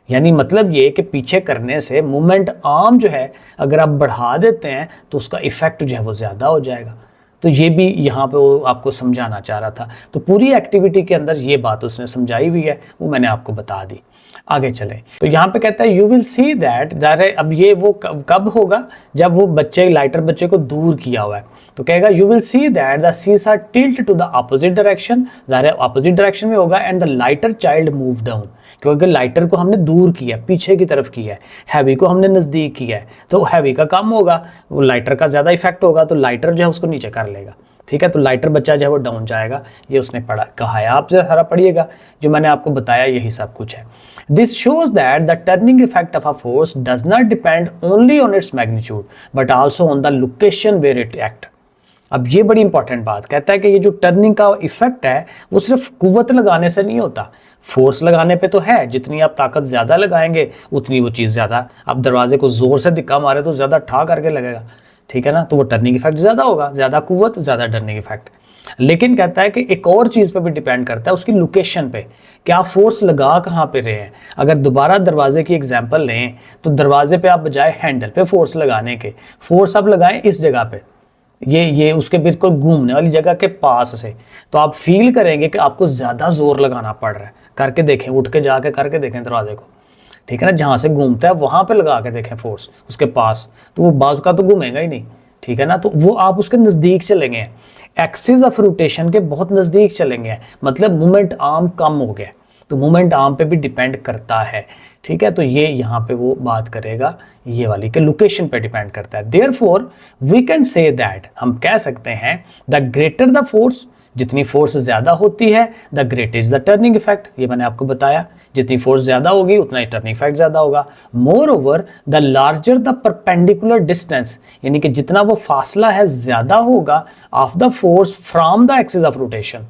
यानी मतलब ये कि पीछे करने से मोमेंट आर्म जो है अगर आप बढ़ा देते हैं तो उसका इफेक्ट जो है वो ज़्यादा हो जाएगा। तो ये भी यहाँ पे वो आपको समझाना चाह रहा था। तो पूरी एक्टिविटी के अंदर ये बात उसने समझाई हुई है, वो मैंने आपको बता दी। आगे चले तो यहाँ पे कहता है यू विल सी दैट, ज़ाहिर अब ये वो कब होगा, जब वो बच्चे, लाइटर बच्चे को दूर किया हुआ है, तो कहेगा you will see that the seesaw tilt to the opposite direction, ज़ाहिर अपोजिट डायरेक्शन में होगा, and the lighter child move down, क्योंकि लाइटर को हमने दूर किया, पीछे की तरफ किया है, हैवी को हमने नज़दीक किया है, तो हैवी का कम होगा, वो लाइटर का ज़्यादा इफेक्ट होगा, तो लाइटर जो है उसको नीचे कर लेगा, ठीक है। तो लाइटर बच्चा जो है वो डाउन जाएगा, ये उसने पढ़ा कहा है, आप सारा पढ़िएगा, जो मैंने आपको बताया यही सब कुछ है। This shows that the turning effect of a force does not depend only on its magnitude but also on the location where it act. अब ये बड़ी इंपॉर्टेंट बात, कहता है कि ये जो टर्निंग का इफेक्ट है वो सिर्फ कुव्वत लगाने से नहीं होता, फोर्स लगाने पे तो है, जितनी आप ताकत ज़्यादा लगाएंगे उतनी वो चीज़ ज़्यादा, आप दरवाजे को ज़ोर से धक्का मारे तो ज़्यादा ठा करके लगेगा, ठीक है ना, तो वो टर्निंग इफेक्ट ज़्यादा होगा, ज़्यादा कुव्वत ज़्यादा टर्निंग इफेक्ट। लेकिन कहता है कि एक और चीज़ पे भी डिपेंड करता है, उसकी लोकेशन पे, क्या फोर्स लगा कहाँ पे रहे हैं। अगर दोबारा दरवाजे की एग्जांपल लें तो दरवाजे पे आप बजाय हैंडल पे फोर्स लगाने के, फोर्स आप लगाएं इस जगह पे, ये उसके बिल्कुल घूमने वाली जगह के पास से, तो आप फील करेंगे कि आपको ज़्यादा जोर लगाना पड़ रहा है। करके देखें, उठ के जाके करके देखें दरवाजे को, ठीक है ना, जहाँ से घूमता है वहाँ पे लगा के देखें फोर्स उसके पास, तो वो बाज का तो घूमेगा ही नहीं, ठीक है ना। तो वो आप उसके नज़दीक चलेंगे हैं, एक्सिस ऑफ रोटेशन के बहुत नज़दीक चलेंगे हैं, मतलब मोमेंट आर्म कम हो गया, तो मोमेंट आर्म पे भी डिपेंड करता है, ठीक है। तो ये यहाँ पे वो बात करेगा ये वाली के लोकेशन पे डिपेंड करता है। Therefore we can say that, हम कह सकते हैं द ग्रेटर द फोर्स, जितनी फोर्स ज्यादा होती है, the greater is the turning effect, ये मैंने आपको बताया, जितनी फोर्स ज्यादा होगी उतना ही टर्निंग इफेक्ट ज्यादा होगा। More over the larger the perpendicular distance, यानी कि जितना वो फासला है ज्यादा होगा of the force from the axis of rotation,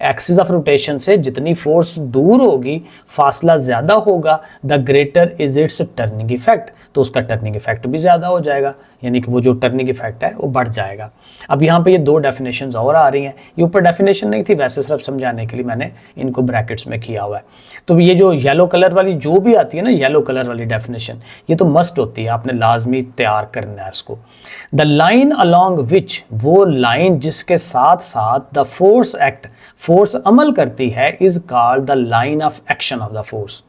axis of rotation से जितनी फोर्स दूर होगी, फासला ज्यादा होगा, the greater is it's turning effect, तो उसका टर्निंग इफेक्ट भी ज्यादा हो जाएगा, यानी कि वो जो टर्निंग इफेक्ट है वो बढ़ जाएगा। अब यहाँ पे ये दो डेफिनेशंस और आ रही हैं, ये ऊपर डेफिनेशन नहीं थी, वैसे सिर्फ समझाने के लिए मैंने इनको ब्रैकेट्स में किया हुआ है। तो ये जो येलो कलर वाली जो भी आती है ना, येलो कलर वाली डेफिनेशन, ये तो मस्ट होती है, आपने लाजमी तैयार करना है इसको। द लाइन अलॉन्ग विच, वो लाइन जिसके साथ साथ द फोर्स एक्ट, फोर्स अमल करती है, is called the line of action of the force.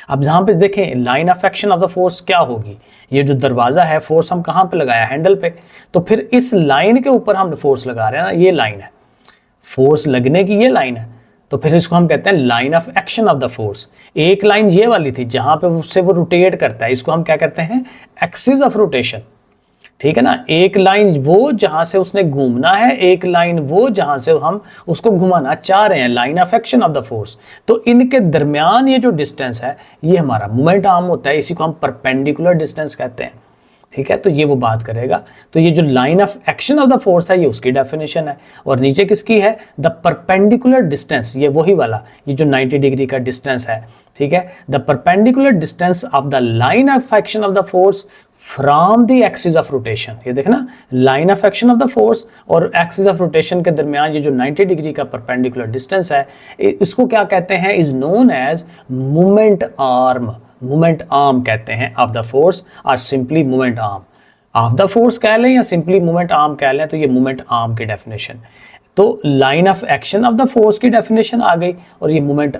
अब जहां पे देखें line of action of the force क्या होगी, ये जो दरवाजा है फोर्स हम कहां पे लगाया, हैंडल पे, तो फिर इस लाइन के ऊपर हम फोर्स लगा रहे हैं ना, ये लाइन है, फोर्स लगने की ये लाइन है, तो फिर इसको हम कहते हैं line of action of the force. एक लाइन ये वाली थी जहां पे उससे वो रोटेट करता है, इसको हम क्या कहते हैं, एक्सिस ऑफ रोटेशन, ठीक है ना। एक लाइन वो जहां से उसने घूमना है, एक लाइन वो जहां से हम उसको घुमाना चाह रहे हैं, line of action of the force. तो इनके दरमियान ये जो डिस्टेंस है ये हमारा मोमेंट आर्म होता है, इसी को हम परपेंडिकुलर डिस्टेंस कहते हैं, ठीक है। तो ये वो बात करेगा, तो ये जो line of action of the force है ये उसकी डेफिनेशन है, और नीचे किसकी है, द परपेंडिकुलर डिस्टेंस, ये वही वाला, ये जो 90 डिग्री का डिस्टेंस है, ठीक है, the perpendicular distance of the line of action of the force from the axis of rotation. ये देखना, line of action of the force और एक्सिस ऑफ रोटेशन के दरमियान ये जो 90 डिग्री का परपेंडिकुलर डिस्टेंस है, इसको क्या कहते हैं, is known as moment arm, moment arm कहते हैं ऑफ द फोर्स, और simply moment arm of the force कह लें या सिंपली मोमेंट आर्म कह लें, तो ये मोमेंट आर्म की डेफिनेशन। तो line of action of the force की डेफिनेशन आ गई, और ये मोमेंट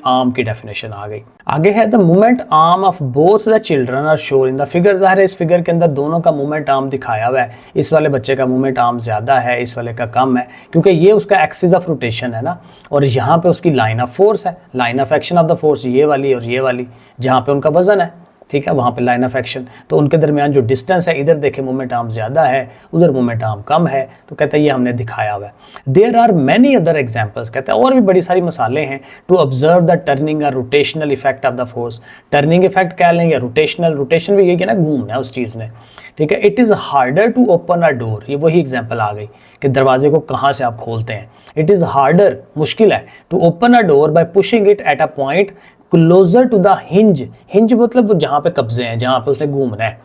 आर्म की डेफिनेशन आ गई। आगे है the moment arm of both the children are shown in the figure. ज़ाहिर है इस फिगर के अंदर दोनों का मोमेंट आर्म दिखाया हुआ है, इस वाले बच्चे का मोमेंट आर्म ज़्यादा है, इस वाले का कम है, क्योंकि ये उसका एक्सिस ऑफ रोटेशन है ना, और यहाँ पे उसकी लाइन ऑफ फोर्स है, line of action of the force ये वाली और ये वाली, जहाँ पे उनका वजन है, ठीक है, वहाँ पे लाइन ऑफ एक्शन, तो उनके दरमियान जो डिस्टेंस है, इधर देखें मोमेंट आर्म ज़्यादा है, उधर मोमेंट आर्म कम है, तो कहते हैं ये हमने दिखाया हुआ है। There are many other examples, कहते हैं और भी बड़ी सारी मिसालें हैं, टू ऑब्जर्व द टर्निंग और rotational effect of the force. Turning effect कह लें या रोटेशनल, रोटेशन भी यही है ना, घूमना है उस चीज़ ने, ठीक है। It is harder to open a door, ये वही एग्जाम्पल आ गई कि दरवाजे को कहाँ से आप खोलते हैं। इट इज़ हार्डर, मुश्किल है, to open a door by pushing it at a point closer to the hinge. Hinge मतलब जहाँ पे कब्जे हैं, जहाँ पे उसने घूमना है,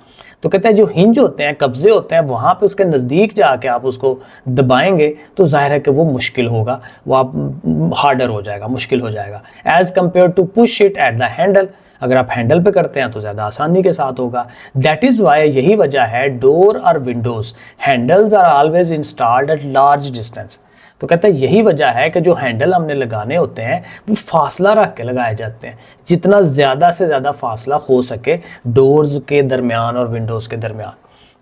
तो कहते हैं जो हिंज होते हैं, कब्जे होते हैं, वहाँ पे उसके नज़दीक जाके आप उसको दबाएंगे तो जाहिर है कि वो मुश्किल होगा, वो आप हार्डर हो जाएगा, मुश्किल हो जाएगा, as compare to push it at the handle. अगर आप हैंडल पे करते हैं तो ज़्यादा आसानी के साथ होगा। दैट इज़ वाई, यही वजह है, डोर और windows handles are always installed at large distance. तो कहते हैं यही वजह है कि जो हैंडल हमने लगाने होते हैं वो फासला रख के लगाए जाते हैं, जितना ज़्यादा से ज़्यादा फासला हो सके डोर्स के दरमियान और विंडोज़ के दरमियान,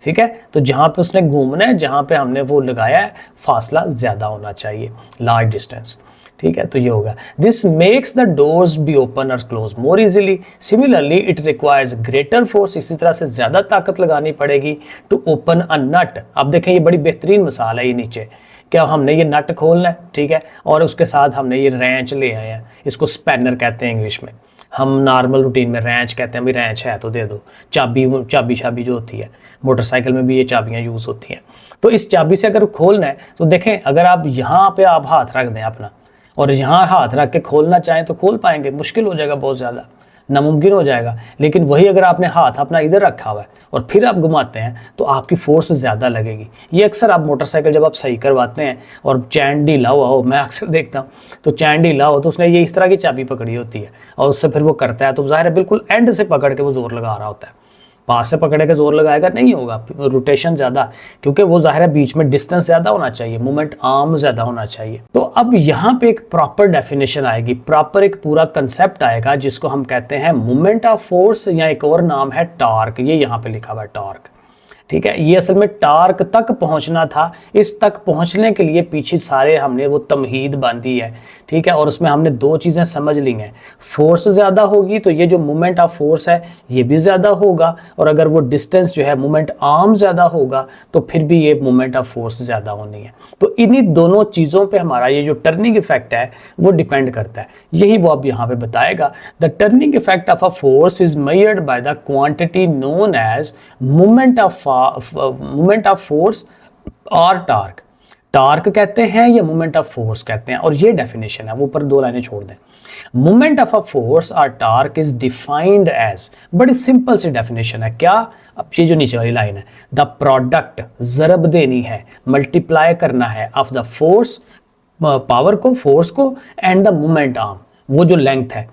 ठीक है। तो जहाँ पे उसने घूमना है, जहाँ पे हमने वो लगाया है, फासला ज़्यादा होना चाहिए, लार्ज डिस्टेंस, ठीक है। तो ये होगा, this makes the doors be open और close more easily. Similarly it requires greater force, इसी तरह से ज़्यादा ताकत लगानी पड़ेगी टू ओपन अ नट। अब देखें ये बड़ी बेहतरीन मिसाल है, ये नीचे क्या हमने ये नट खोलना है, ठीक है, और उसके साथ हमने ये रेंच ले आए हैं, इसको स्पैनर कहते हैं इंग्लिश में, हम नॉर्मल रूटीन में रेंच कहते हैं, भी रेंच है तो दे दो। चाबी शाबी जो होती है, मोटरसाइकिल में भी ये चाबियाँ यूज़ होती हैं। तो इस चाबी से अगर खोलना है तो देखें, अगर आप यहाँ पे आप हाथ रख दें अपना और यहाँ हाथ रख के खोलना चाहें तो खोल पाएंगे, मुश्किल हो जाएगा, बहुत ज़्यादा नामुमकिन हो जाएगा। लेकिन वही अगर आपने हाथ अपना इधर रखा हुआ है और फिर आप घुमाते हैं तो आपकी फोर्स ज़्यादा लगेगी। ये अक्सर आप मोटरसाइकिल जब आप सही करवाते हैं और चैन ढीला हुआ हो, मैं अक्सर देखता हूँ, तो चैन ढीला हो तो उसने ये इस तरह की चाबी पकड़ी होती है और उससे फिर वो करता है, तो ज़ाहिर है बिल्कुल एंड से पकड़ के वो जोर लगा रहा होता है, पास से पकड़े के जोर लगाएगा नहीं होगा, रोटेशन ज़्यादा, क्योंकि वो ज़ाहिर है बीच में डिस्टेंस ज़्यादा होना चाहिए, मोमेंट आर्म ज़्यादा होना चाहिए। तो अब यहाँ पे एक प्रॉपर डेफिनेशन आएगी, प्रॉपर एक पूरा कंसेप्ट आएगा जिसको हम कहते हैं मोमेंट ऑफ फोर्स, या एक और नाम है टॉर्क। ये यहाँ पे लिखा हुआ है टॉर्क, ठीक है। ये असल में टार्क तक पहुंचना था, इस तक पहुंचने के लिए पीछे सारे हमने वो तमहीद बांधी है, ठीक है। और उसमें हमने दो चीज़ें समझ ली हैं, फोर्स ज़्यादा होगी तो ये जो मोमेंट ऑफ फोर्स है ये भी ज़्यादा होगा, और अगर वो डिस्टेंस जो है मोमेंट आर्म ज़्यादा होगा तो फिर भी ये मोमेंट ऑफ फोर्स ज़्यादा होनी है। तो इन्हीं दोनों चीज़ों पे हमारा ये जो टर्निंग इफेक्ट है वो डिपेंड करता है, यही वो अब यहाँ पे बताएगा। The turning effect of a force is measured by the quantity known as moment of force और टार्क। टार्क कहते हैं या मोमेंट ऑफ फोर्स कहते हैं, और ये डेफिनेशन है, वो ऊपर दो लाइनें छोड़ दें। मोमेंट ऑफ अ फोर्स और टार्क इज डिफाइंड एज, बड़ी सिंपल सी डेफिनेशन है। क्या? अब ये जो नीचे वाली लाइन है, द प्रोडक्ट, जरब देनी है, मल्टीप्लाई करना है, ऑफ द फोर्स, पावर को, फोर्स को, एंड द मोमेंट आर्म, वो जो लेंथ है,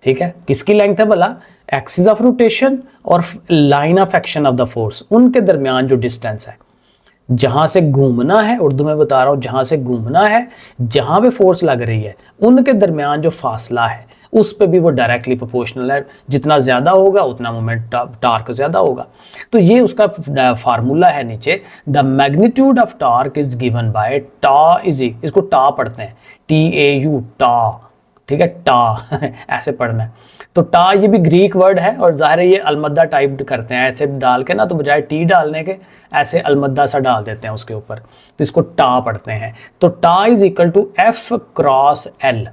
ठीक है। किसकी लेंथ है भला? एक्सिस ऑफ रोटेशन और line of action of the force, उनके दरमियान जो डिस्टेंस है, जहां से घूमना है, उर्दू में बता रहा हूं, जहां से घूमना है, जहां पे फोर्स लग रही है, उनके दरमियान जो फासला है उस पे भी वो डायरेक्टली प्रोपोर्शनल है। जितना ज्यादा होगा उतना मोमेंट टार्क ज्यादा होगा। तो ये उसका फार्मूला है नीचे, the magnitude of torque is given by टा इज, इसको टा पढ़ते हैं, TAU, टा, ठीक है, टा ऐसे पढ़ना है। तो टा ये भी ग्रीक वर्ड है, और ज़ाहिर है ये अलमद्दा टाइप करते हैं, ऐसे डाल के ना, तो बजाय टी डालने के ऐसे अलमद्दा सा डाल देते हैं उसके ऊपर, तो इसको टा पढ़ते हैं। तो tau is equal to F cross L,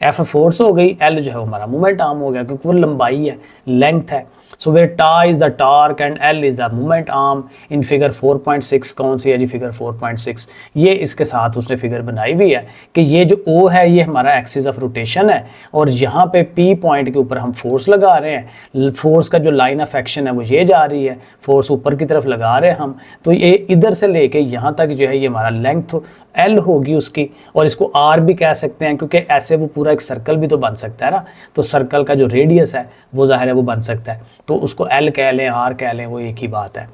F force हो गई, L जो है वो हमारा मोमेंट आर्म हो गया, क्योंकि वो लंबाई है, लेंथ है। सो वेयर टा is the torque and L is the moment arm in figure 4.6, कौन सी है जी? फिगर 4.6। ये इसके साथ उसने फिगर बनाई हुई है कि ये जो O है ये हमारा एक्सिस ऑफ रोटेशन है, और यहाँ पे P पॉइंट के ऊपर हम फोर्स लगा रहे हैं, फोर्स का जो लाइन ऑफ एक्शन है वो ये जा रही है, फोर्स ऊपर की तरफ लगा रहे हैं हम। तो ये इधर से लेके यहाँ तक जो है ये हमारा लेंथ L होगी उसकी, और इसको R भी कह सकते हैं, क्योंकि ऐसे वो पूरा एक सर्कल भी तो बन सकता है ना, तो सर्कल का जो रेडियस है वो ज़ाहिर है वो बन सकता है, तो उसको L कह लें, R कह लें, वो एक ही बात है।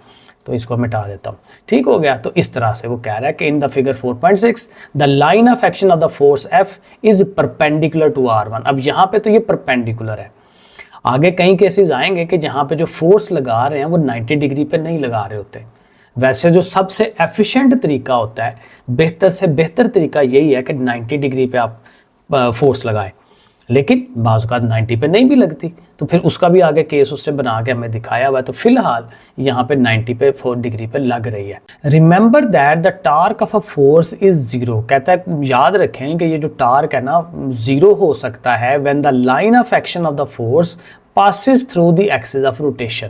तो इसको मिटा देता हूँ, ठीक हो गया। तो इस तरह से वो कह रहा है कि in the figure 4.6 the line of action of the force F is perpendicular to R1। अब यहाँ पे तो ये परपेंडिकुलर है, आगे कई केसेस आएंगे कि जहाँ पे जो फोर्स लगा रहे हैं वो 90 डिग्री पे नहीं लगा रहे होते। वैसे जो सबसे एफिशिएंट तरीका होता है, बेहतर से बेहतर तरीका यही है कि 90 डिग्री पे आप फोर्स लगाएं, लेकिन बाज़ औक़ात 90 पे नहीं भी लगती, तो फिर उसका भी आगे केस उससे बना के हमें दिखाया हुआ है। तो फिलहाल यहाँ पे 90 पे 4 डिग्री पे लग रही है। Remember that the torque of a force is zero, कहता है याद रखें कि ये जो टार्क है ना जीरो हो सकता है when the line of action of the force passes through the axis of rotation,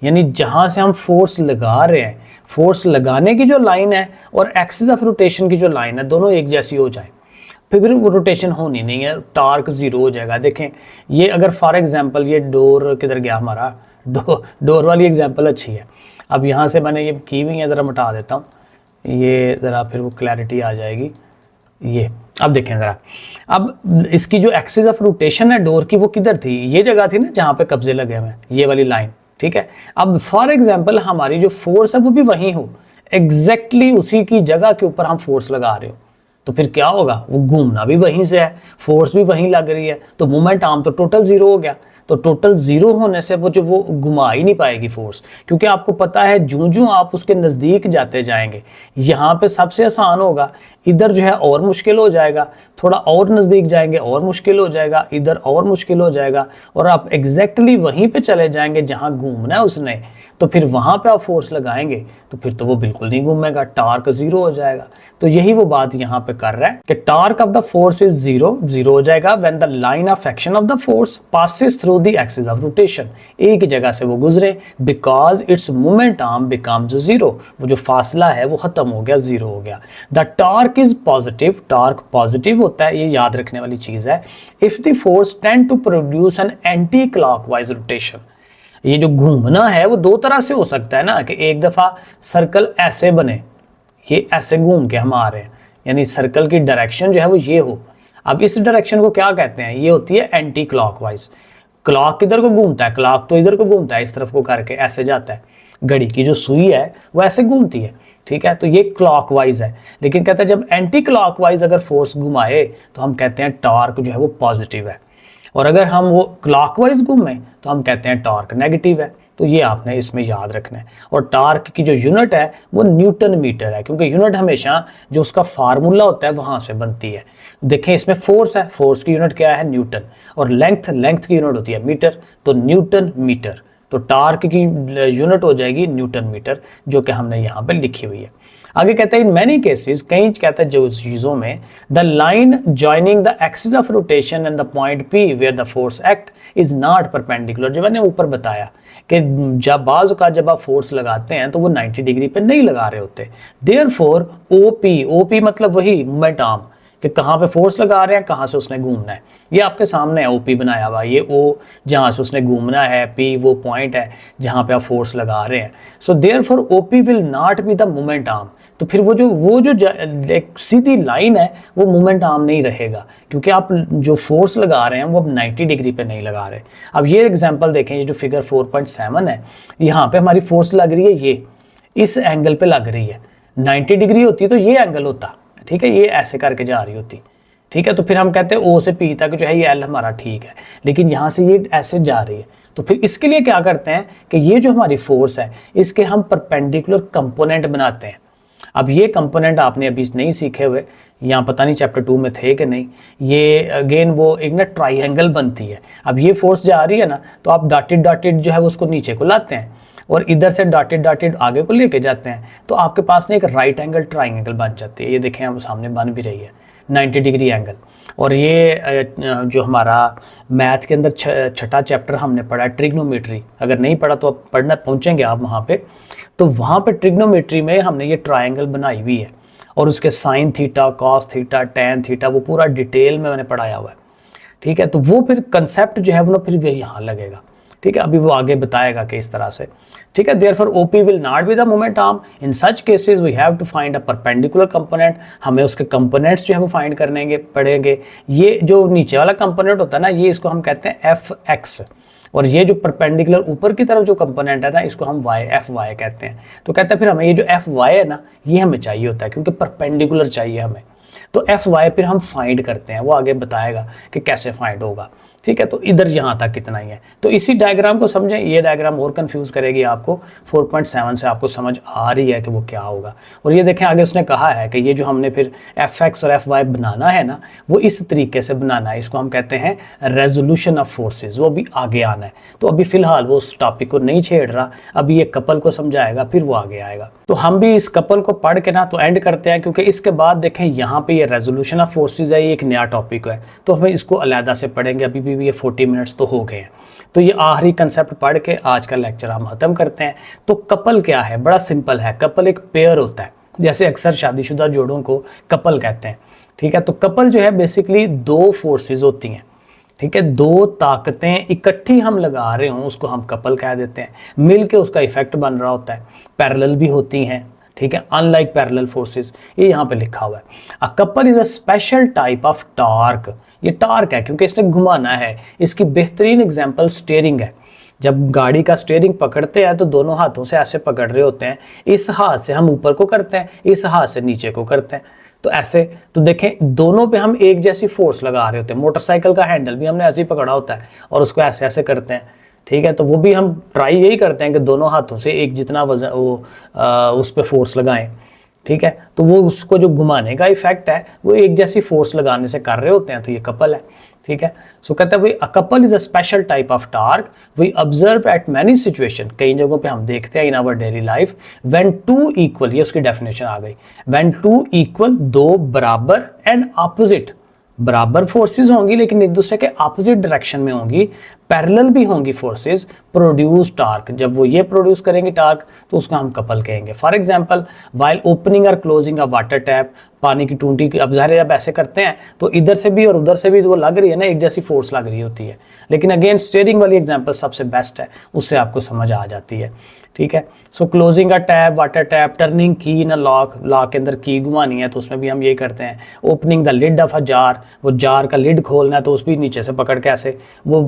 यानी जहाँ से हम फोर्स लगा रहे हैं, फोर्स लगाने की जो लाइन है और एक्सिस ऑफ रोटेशन की जो लाइन है दोनों एक जैसी हो जाए, फिर वो रोटेशन होनी नहीं है, टार्क जीरो हो जाएगा। देखें ये अगर फॉर एग्जांपल ये डोर किधर गया हमारा, डोर वाली एग्जांपल अच्छी है। अब यहाँ से मैंने ये की हुई है, ज़रा मिटा देता हूँ ये, ज़रा फिर वो क्लैरिटी आ जाएगी। ये अब देखें ज़रा, अब इसकी जो एक्सिस ऑफ रोटेशन है डोर की वो किधर थी? ये जगह थी ना जहाँ पे कब्जे लगे हुए हैं, ये वाली लाइन, ठीक है। अब फॉर एग्जांपल हमारी जो फोर्स है वो भी वहीं हो, एग्जैक्टली उसी की जगह के ऊपर हम फोर्स लगा रहे हो, तो फिर क्या होगा? वो घूमना भी वहीं से है, फोर्स भी वहीं लग रही है, तो मोमेंट आर्म तो टोटल जीरो हो गया। तो टोटल जीरो होने से वो घुमा ही नहीं पाएगी फोर्स, क्योंकि आपको पता है जूं आप उसके नज़दीक जाते जाएंगे, यहाँ पे सबसे आसान होगा, इधर जो है और मुश्किल हो जाएगा, थोड़ा और नज़दीक जाएंगे और मुश्किल हो जाएगा, इधर और मुश्किल हो जाएगा, और आप एग्जैक्टली वहीं पे चले जाएंगे जहाँ घूमना है उसने, तो फिर वहाँ पे आप फोर्स लगाएंगे तो फिर तो वो बिल्कुल नहीं घूमेगा, टार्क जीरो हो जाएगा। तो यही वो बात यहाँ पे कर रहा है कि torque of the force is zero हो जाएगा when the line of action of the force passes through the axis of rotation, एक जगह से वो गुजरे, because its moment arm becomes zero, वो जो फासला है वो खत्म हो गया, जीरो हो गया। The torque is positive, torque positive होता है, ये याद रखने वाली चीज है, if the force tend to produce an anti clockwise rotation. ये जो घूमना है वो दो तरह से हो सकता है ना, कि एक दफा सर्कल ऐसे बने, ये ऐसे घूम के हम आ रहे हैं, यानी सर्कल की डायरेक्शन जो है वो ये हो। अब इस डायरेक्शन को क्या कहते हैं? ये होती है एंटी क्लॉकवाइज। क्लॉक किधर को घूमता है, क्लॉक तो इधर को घूमता है, इस तरफ को करके ऐसे जाता है। घड़ी की जो सुई है वो ऐसे घूमती है, ठीक है, तो ये क्लॉकवाइज है। लेकिन कहते हैं जब एंटी क्लॉकवाइज अगर फोर्स घुमाए तो हम कहते हैं टॉर्क जो है वो पॉजिटिव है, और अगर हम वो क्लॉकवाइज घूमें तो हम कहते हैं टॉर्क नेगेटिव है। तो ये आपने इसमें याद रखना है। और टॉर्क की जो यूनिट है वो न्यूटन मीटर है, क्योंकि यूनिट हमेशा जो उसका फार्मूला होता है वहां से बनती है। देखें इसमें फोर्स है, फोर्स की यूनिट क्या है, न्यूटन, और लेंथ की यूनिट होती है मीटर, तो न्यूटन मीटर। तो टॉर्क की यूनिट हो जाएगी न्यूटन मीटर, जो कि हमने यहाँ पे लिखी हुई है। आगे कहते हैं इन मैनी केसेस, कई कहते हैं जो चीजों में, the line joining the axis of rotation and the point P where the force act is not perpendicular. जो मैंने ऊपर बताया कि जब बाज का जब आप फोर्स लगाते हैं तो वो 90 डिग्री पे नहीं लगा रहे होते। देयरफॉर ओपी मतलब वही मोमेंट आर्म, कि कहाँ पे फोर्स लगा रहे हैं, कहाँ से उसने घूमना है। ये आपके सामने है ओपी बनाया हुआ, ये ओ जहाँ से उसने घूमना है, पी वो पॉइंट है जहाँ पे आप फोर्स लगा रहे हैं। So therefore OP will not be the moment arm. तो फिर वो जो एक सीधी लाइन है वो मोमेंट आर्म नहीं रहेगा, क्योंकि आप जो फोर्स लगा रहे हैं वो अब 90 डिग्री पे नहीं लगा रहे। अब ये एग्जाम्पल देखें, ये जो फिगर 4.7 है, यहाँ पे हमारी फोर्स लग रही है, ये इस एंगल पे लग रही है। 90 डिग्री होती तो ये एंगल होता, ठीक है, ये ऐसे करके जा रही होती, ठीक है। तो फिर हम कहते हैं ओ से पी तक जो है ये एल हमारा ठीक है, लेकिन यहाँ से ये ऐसे जा रही है। तो फिर इसके लिए क्या करते हैं कि ये जो हमारी फोर्स है इसके हम परपेंडिकुलर कंपोनेंट बनाते हैं। अब ये कंपोनेंट आपने अभी नहीं सीखे हुए, यहाँ पता नहीं चैप्टर 2 में थे कि नहीं। ये अगेन वो एक ना ट्राइंगल बनती है। अब ये फोर्स जा रही है ना, तो आप डॉटेड जो है उसको नीचे को लाते हैं और इधर से डॉटेड आगे को लेके जाते हैं, तो आपके पास ना एक राइट एंगल ट्राइंगल बन जाती है। ये देखें हम सामने बन भी रही है 90 डिग्री एंगल। और ये जो हमारा मैथ के अंदर छठा चैप्टर हमने पढ़ा है ट्रिग्नोमेट्री, अगर नहीं पढ़ा तो आप पढ़ना पहुंचेंगे आप वहाँ पे, तो वहाँ पे ट्रिग्नोमेट्री में हमने ये ट्राइंगल बनाई हुई है और उसके sine theta, cos theta, tan theta वो पूरा डिटेल में मैंने पढ़ाया हुआ है, ठीक है। तो वो फिर कंसेप्ट जो है वो फिर यहाँ लगेगा, ठीक है। अभी वो आगे बताएगा कि इस तरह से, ठीक है। Therefore OP will not be the moment arm. In such cases we have to find a perpendicular component. हमें उसके कंपोनेंट्स जो है वो फाइंड करने पड़ेंगे। ये जो नीचे वाला कंपोनेंट होता है ना, ये इसको हम कहते हैं एफ एक्स, और ये जो परपेंडिकुलर ऊपर की तरफ जो कंपोनेंट है ना, इसको हम वाई एफ वाई कहते हैं। तो कहते हैं फिर हमें ये जो एफ वाई है ना, ये हमें चाहिए होता है, क्योंकि परपेंडिकुलर चाहिए हमें। तो एफ वाई फिर हम फाइंड करते हैं, वो आगे बताएगा कि कैसे फाइंड होगा, ठीक है। तो इधर यहाँ तक कितना ही है। तो इसी डायग्राम को समझें, ये डायग्राम और कंफ्यूज करेगी आपको। 4.7 से आपको समझ आ रही है कि वो क्या होगा। और ये देखें आगे उसने कहा है कि ये जो हमने फिर एफ एक्स और एफ वाई बनाना है ना, वो इस तरीके से बनाना है। इसको हम कहते हैं रेजोल्यूशन ऑफ फोर्सेज, वो भी आगे आना है। तो अभी फिलहाल वो उस टॉपिक को नहीं छेड़ रहा, अभी ये कपल को समझाएगा, फिर वो आगे आएगा। तो हम भी इस कपल को पढ़ के ना तो एंड करते हैं, क्योंकि इसके बाद देखें यहाँ पे ये रेजोल्यूशन ऑफ फोर्सेज है, ये एक नया टॉपिक है, तो हमें इसको अलहदा से पढ़ेंगे। अभी भी ये 40 मिनट्स तो हो गए हैं, तो ये आखिरी कंसेप्ट पढ़ के आज का लेक्चर हम खत्म करते हैं। तो कपल क्या है, बड़ा सिंपल है। कपल एक पेयर होता है, जैसे अक्सर शादीशुदा जोड़ों को कपल कहते हैं, ठीक है। तो कपल जो है बेसिकली दो फोर्सेज होती हैं, ठीक है, दो ताकतें इकट्ठी हम लगा रहे हों उसको हम कपल कह देते हैं, मिल के उसका इफेक्ट बन रहा होता है। पैरेलल भी होती हैं, ठीक है, अनलाइक पैरेलल फोर्सेस, ये यहाँ पे लिखा हुआ है। A couple is a special type of torque. ये टॉर्क है क्योंकि इसने घुमाना है। इसकी बेहतरीन एग्जांपल स्टीयरिंग है। जब गाड़ी का स्टीयरिंग पकड़ते हैं तो दोनों हाथों से ऐसे पकड़ रहे होते हैं, इस हाथ से हम ऊपर को करते हैं, इस हाथ से नीचे को करते हैं, तो ऐसे। तो देखें दोनों पे हम एक जैसी फोर्स लगा रहे होते हैं। मोटरसाइकिल का हैंडल भी हमने ऐसे ही पकड़ा होता है और उसको ऐसे ऐसे करते हैं, ठीक है। तो वो भी हम ट्राई यही करते हैं कि दोनों हाथों से एक जितना वजन वो उस पर फोर्स लगाएं, ठीक है। तो वो उसको जो घुमाने का इफेक्ट है वो एक जैसी फोर्स लगाने से कर रहे होते हैं, तो ये कपल है, ठीक है। सो कहते हैं a couple is a special type of torque we observe at many situation. कई जगहों पे हम देखते हैं in our daily life. When two equal, ये उसकी डेफिनेशन आ गई, व्हेन टू इक्वल, दो बराबर एंड ऑपोजिट, बराबर फोर्सेस होंगी लेकिन एक दूसरे के ऑपोजिट डायरेक्शन में होंगी, पैरेलल भी होंगी फोर्सेस, प्रोड्यूस टार्क। जब वो ये प्रोड्यूस करेंगे टार्क तो उसका हम कपल कहेंगे। फॉर एग्जांपल व्हाइल ओपनिंग और क्लोजिंग अ वाटर टैप, पानी की टूटी की, अब ज़ाहिर जब ऐसे करते हैं तो इधर से भी और उधर से भी वो लग रही है ना, एक जैसी फोर्स लग रही होती है। लेकिन अगेन स्टीयरिंग वाली एग्जांपल सबसे बेस्ट है, उससे आपको समझ आ जाती है, ठीक है। सो क्लोजिंग अ टैप, वाटर टैप, टर्निंग की इन अ लॉक, लॉक के अंदर की घुमानी है तो उसमें भी हम ये करते हैं। Opening the lid of a jar, वो जार का लिड खोलना है तो उस भी नीचे से पकड़ के ऐसे वो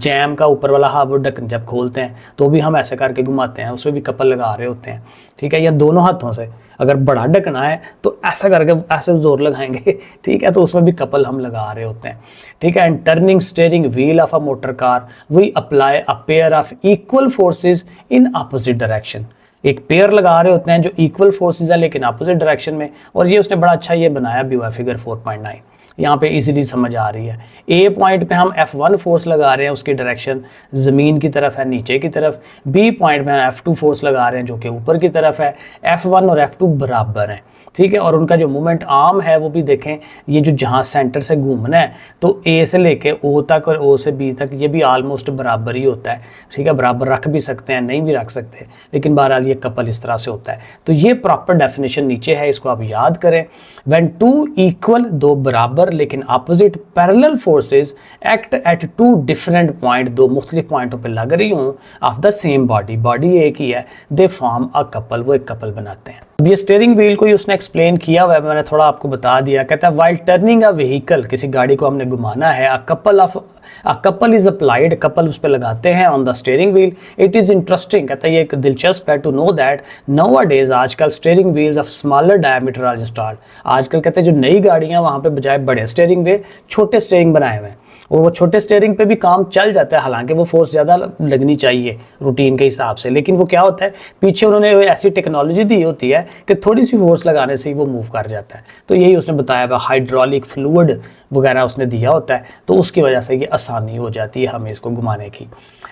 जैम का ऊपर वाला वो ढक्कन जब खोलते हैं तो भी हम ऐसे करके घुमाते हैं, उसमें भी कपल लगा रहे होते हैं, ठीक है। या दोनों हाथों से, अगर बड़ा ढकना है तो ऐसा करके ऐसे जोर लगाएंगे, ठीक है, तो उसमें भी कपल हम लगा रहे होते हैं, ठीक है। And turning steering wheel of a motor car we apply a pair of equal forces in opposite direction. एक पेयर लगा रहे होते हैं जो इक्वल फोर्सेस है लेकिन अपोजिट डायरेक्शन में, और ये उसने बड़ा अच्छा ये बनाया भी हुआ है फिगर 4.9, यहाँ पे इजीली समझ आ रही है। ए पॉइंट पे हम F1 फोर्स लगा रहे हैं, उसकी डायरेक्शन ज़मीन की तरफ है, नीचे की तरफ। बी पॉइंट पे हम F2 फोर्स लगा रहे हैं जो कि ऊपर की तरफ है। F1 और F2 बराबर हैं, ठीक है। और उनका जो मूवमेंट आर्म है वो भी देखें, ये जो जहाँ सेंटर से घूमना है तो ए से लेके ओ तक और ओ से बी तक ये भी ऑलमोस्ट बराबर ही होता है, ठीक है। बराबर रख भी सकते हैं, नहीं भी रख सकते, लेकिन बहरहाल ये कपल इस तरह से होता है। तो ये प्रॉपर डेफिनेशन नीचे है, इसको आप याद करें। व्हेन टू इक्वल, दो बराबर लेकिन opposite parallel forces act at two different point, दो मुख्तलिफ पॉइंटों पर लग रही हूँ, of the same body, body एक ही है, दे फॉर्म अ कपल, वो एक कपल बनाते हैं। अब ये स्टीयरिंग व्हील को ही उसने एक्सप्लेन किया हुआ है, मैंने थोड़ा आपको बता दिया। कहता है व्हाइल टर्निंग अ व्हीकल, किसी गाड़ी को हमने घुमाना है, a couple is applied, couple उस पर लगाते हैं on the steering wheel. It is interesting, कहता है ये एक दिलचस्प है, टू नो दैट नाउअडेज, आजकल steering wheels of smaller diameter are installed. आजकल कहते हैं जो नई गाड़ियां वहां पे बजाय बड़े स्टीयरिंग व्हील छोटे स्टीयरिंग बनाए हुए हैं, और वो छोटे स्टीयरिंग पे भी काम चल जाता है, हालांकि वो फोर्स ज़्यादा लगनी चाहिए रूटीन के हिसाब से, लेकिन वो क्या होता है पीछे उन्होंने ऐसी टेक्नोलॉजी दी होती है कि थोड़ी सी फोर्स लगाने से ही वो मूव कर जाता है। तो यही उसने बताया हुआ, हाइड्रोलिक फ्लूइड वगैरह उसने दिया होता है, तो उसकी वजह से ये आसानी हो जाती है हमें इसको घुमाने की।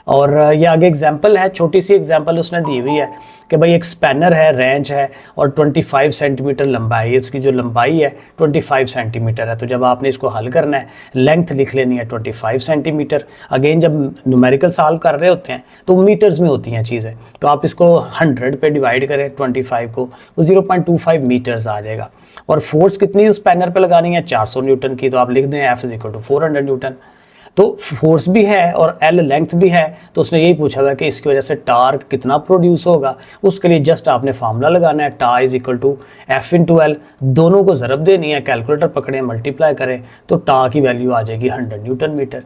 और ये आगे एग्जाम्पल है, छोटी सी एग्जाम्पल उसने दी हुई है कि भाई एक स्पैनर है, रेंच है और 25 सेंटीमीटर लंबा है, इसकी जो लंबाई है 25 सेंटीमीटर है। तो जब आपने इसको हल करना है, लेंथ लिख लेनी है 25 सेंटीमीटर। अगेन जब न्यूमेरिकल सॉल्व कर रहे होते हैं तो मीटर्स में होती हैं चीज़ें, तो आप इसको 100 पे डिवाइड करें 25 को, वो 0.25 मीटर्स आ जाएगा। और फोर्स कितनी उस स्पैनर पे लगानी है, 400 न्यूटन की, तो आप लिख दें F = 400 न्यूटन। तो फोर्स भी है और L लेंथ भी है, तो उसने यही पूछा हुआ है कि इसकी वजह से टार्क कितना प्रोड्यूस होगा। उसके लिए जस्ट आपने फार्मूला लगाना है, tau is equal to F × L, दोनों को ज़रब देनी है, कैलकुलेटर पकड़ें, मल्टीप्लाई करें, तो टा की वैल्यू आ जाएगी 100 न्यूटन मीटर।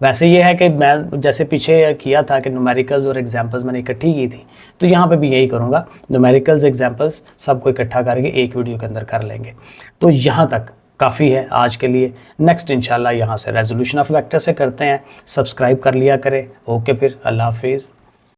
वैसे ये है कि मैं जैसे पीछे किया था कि न्यूमेरिकल्स और एग्जांपल्स मैंने इकट्ठी की थी, तो यहाँ पे भी यही करूँगा, न्यूमेरिकल्स एग्जांपल्स सबको इकट्ठा करके एक वीडियो के अंदर कर लेंगे। तो यहाँ तक काफ़ी है आज के लिए। नेक्स्ट इंशाल्लाह यहाँ से रेजोल्यूशन ऑफ वेक्टर से करते हैं। सब्सक्राइब कर लिया करें। ओके, फिर अल्लाह हाफिज़।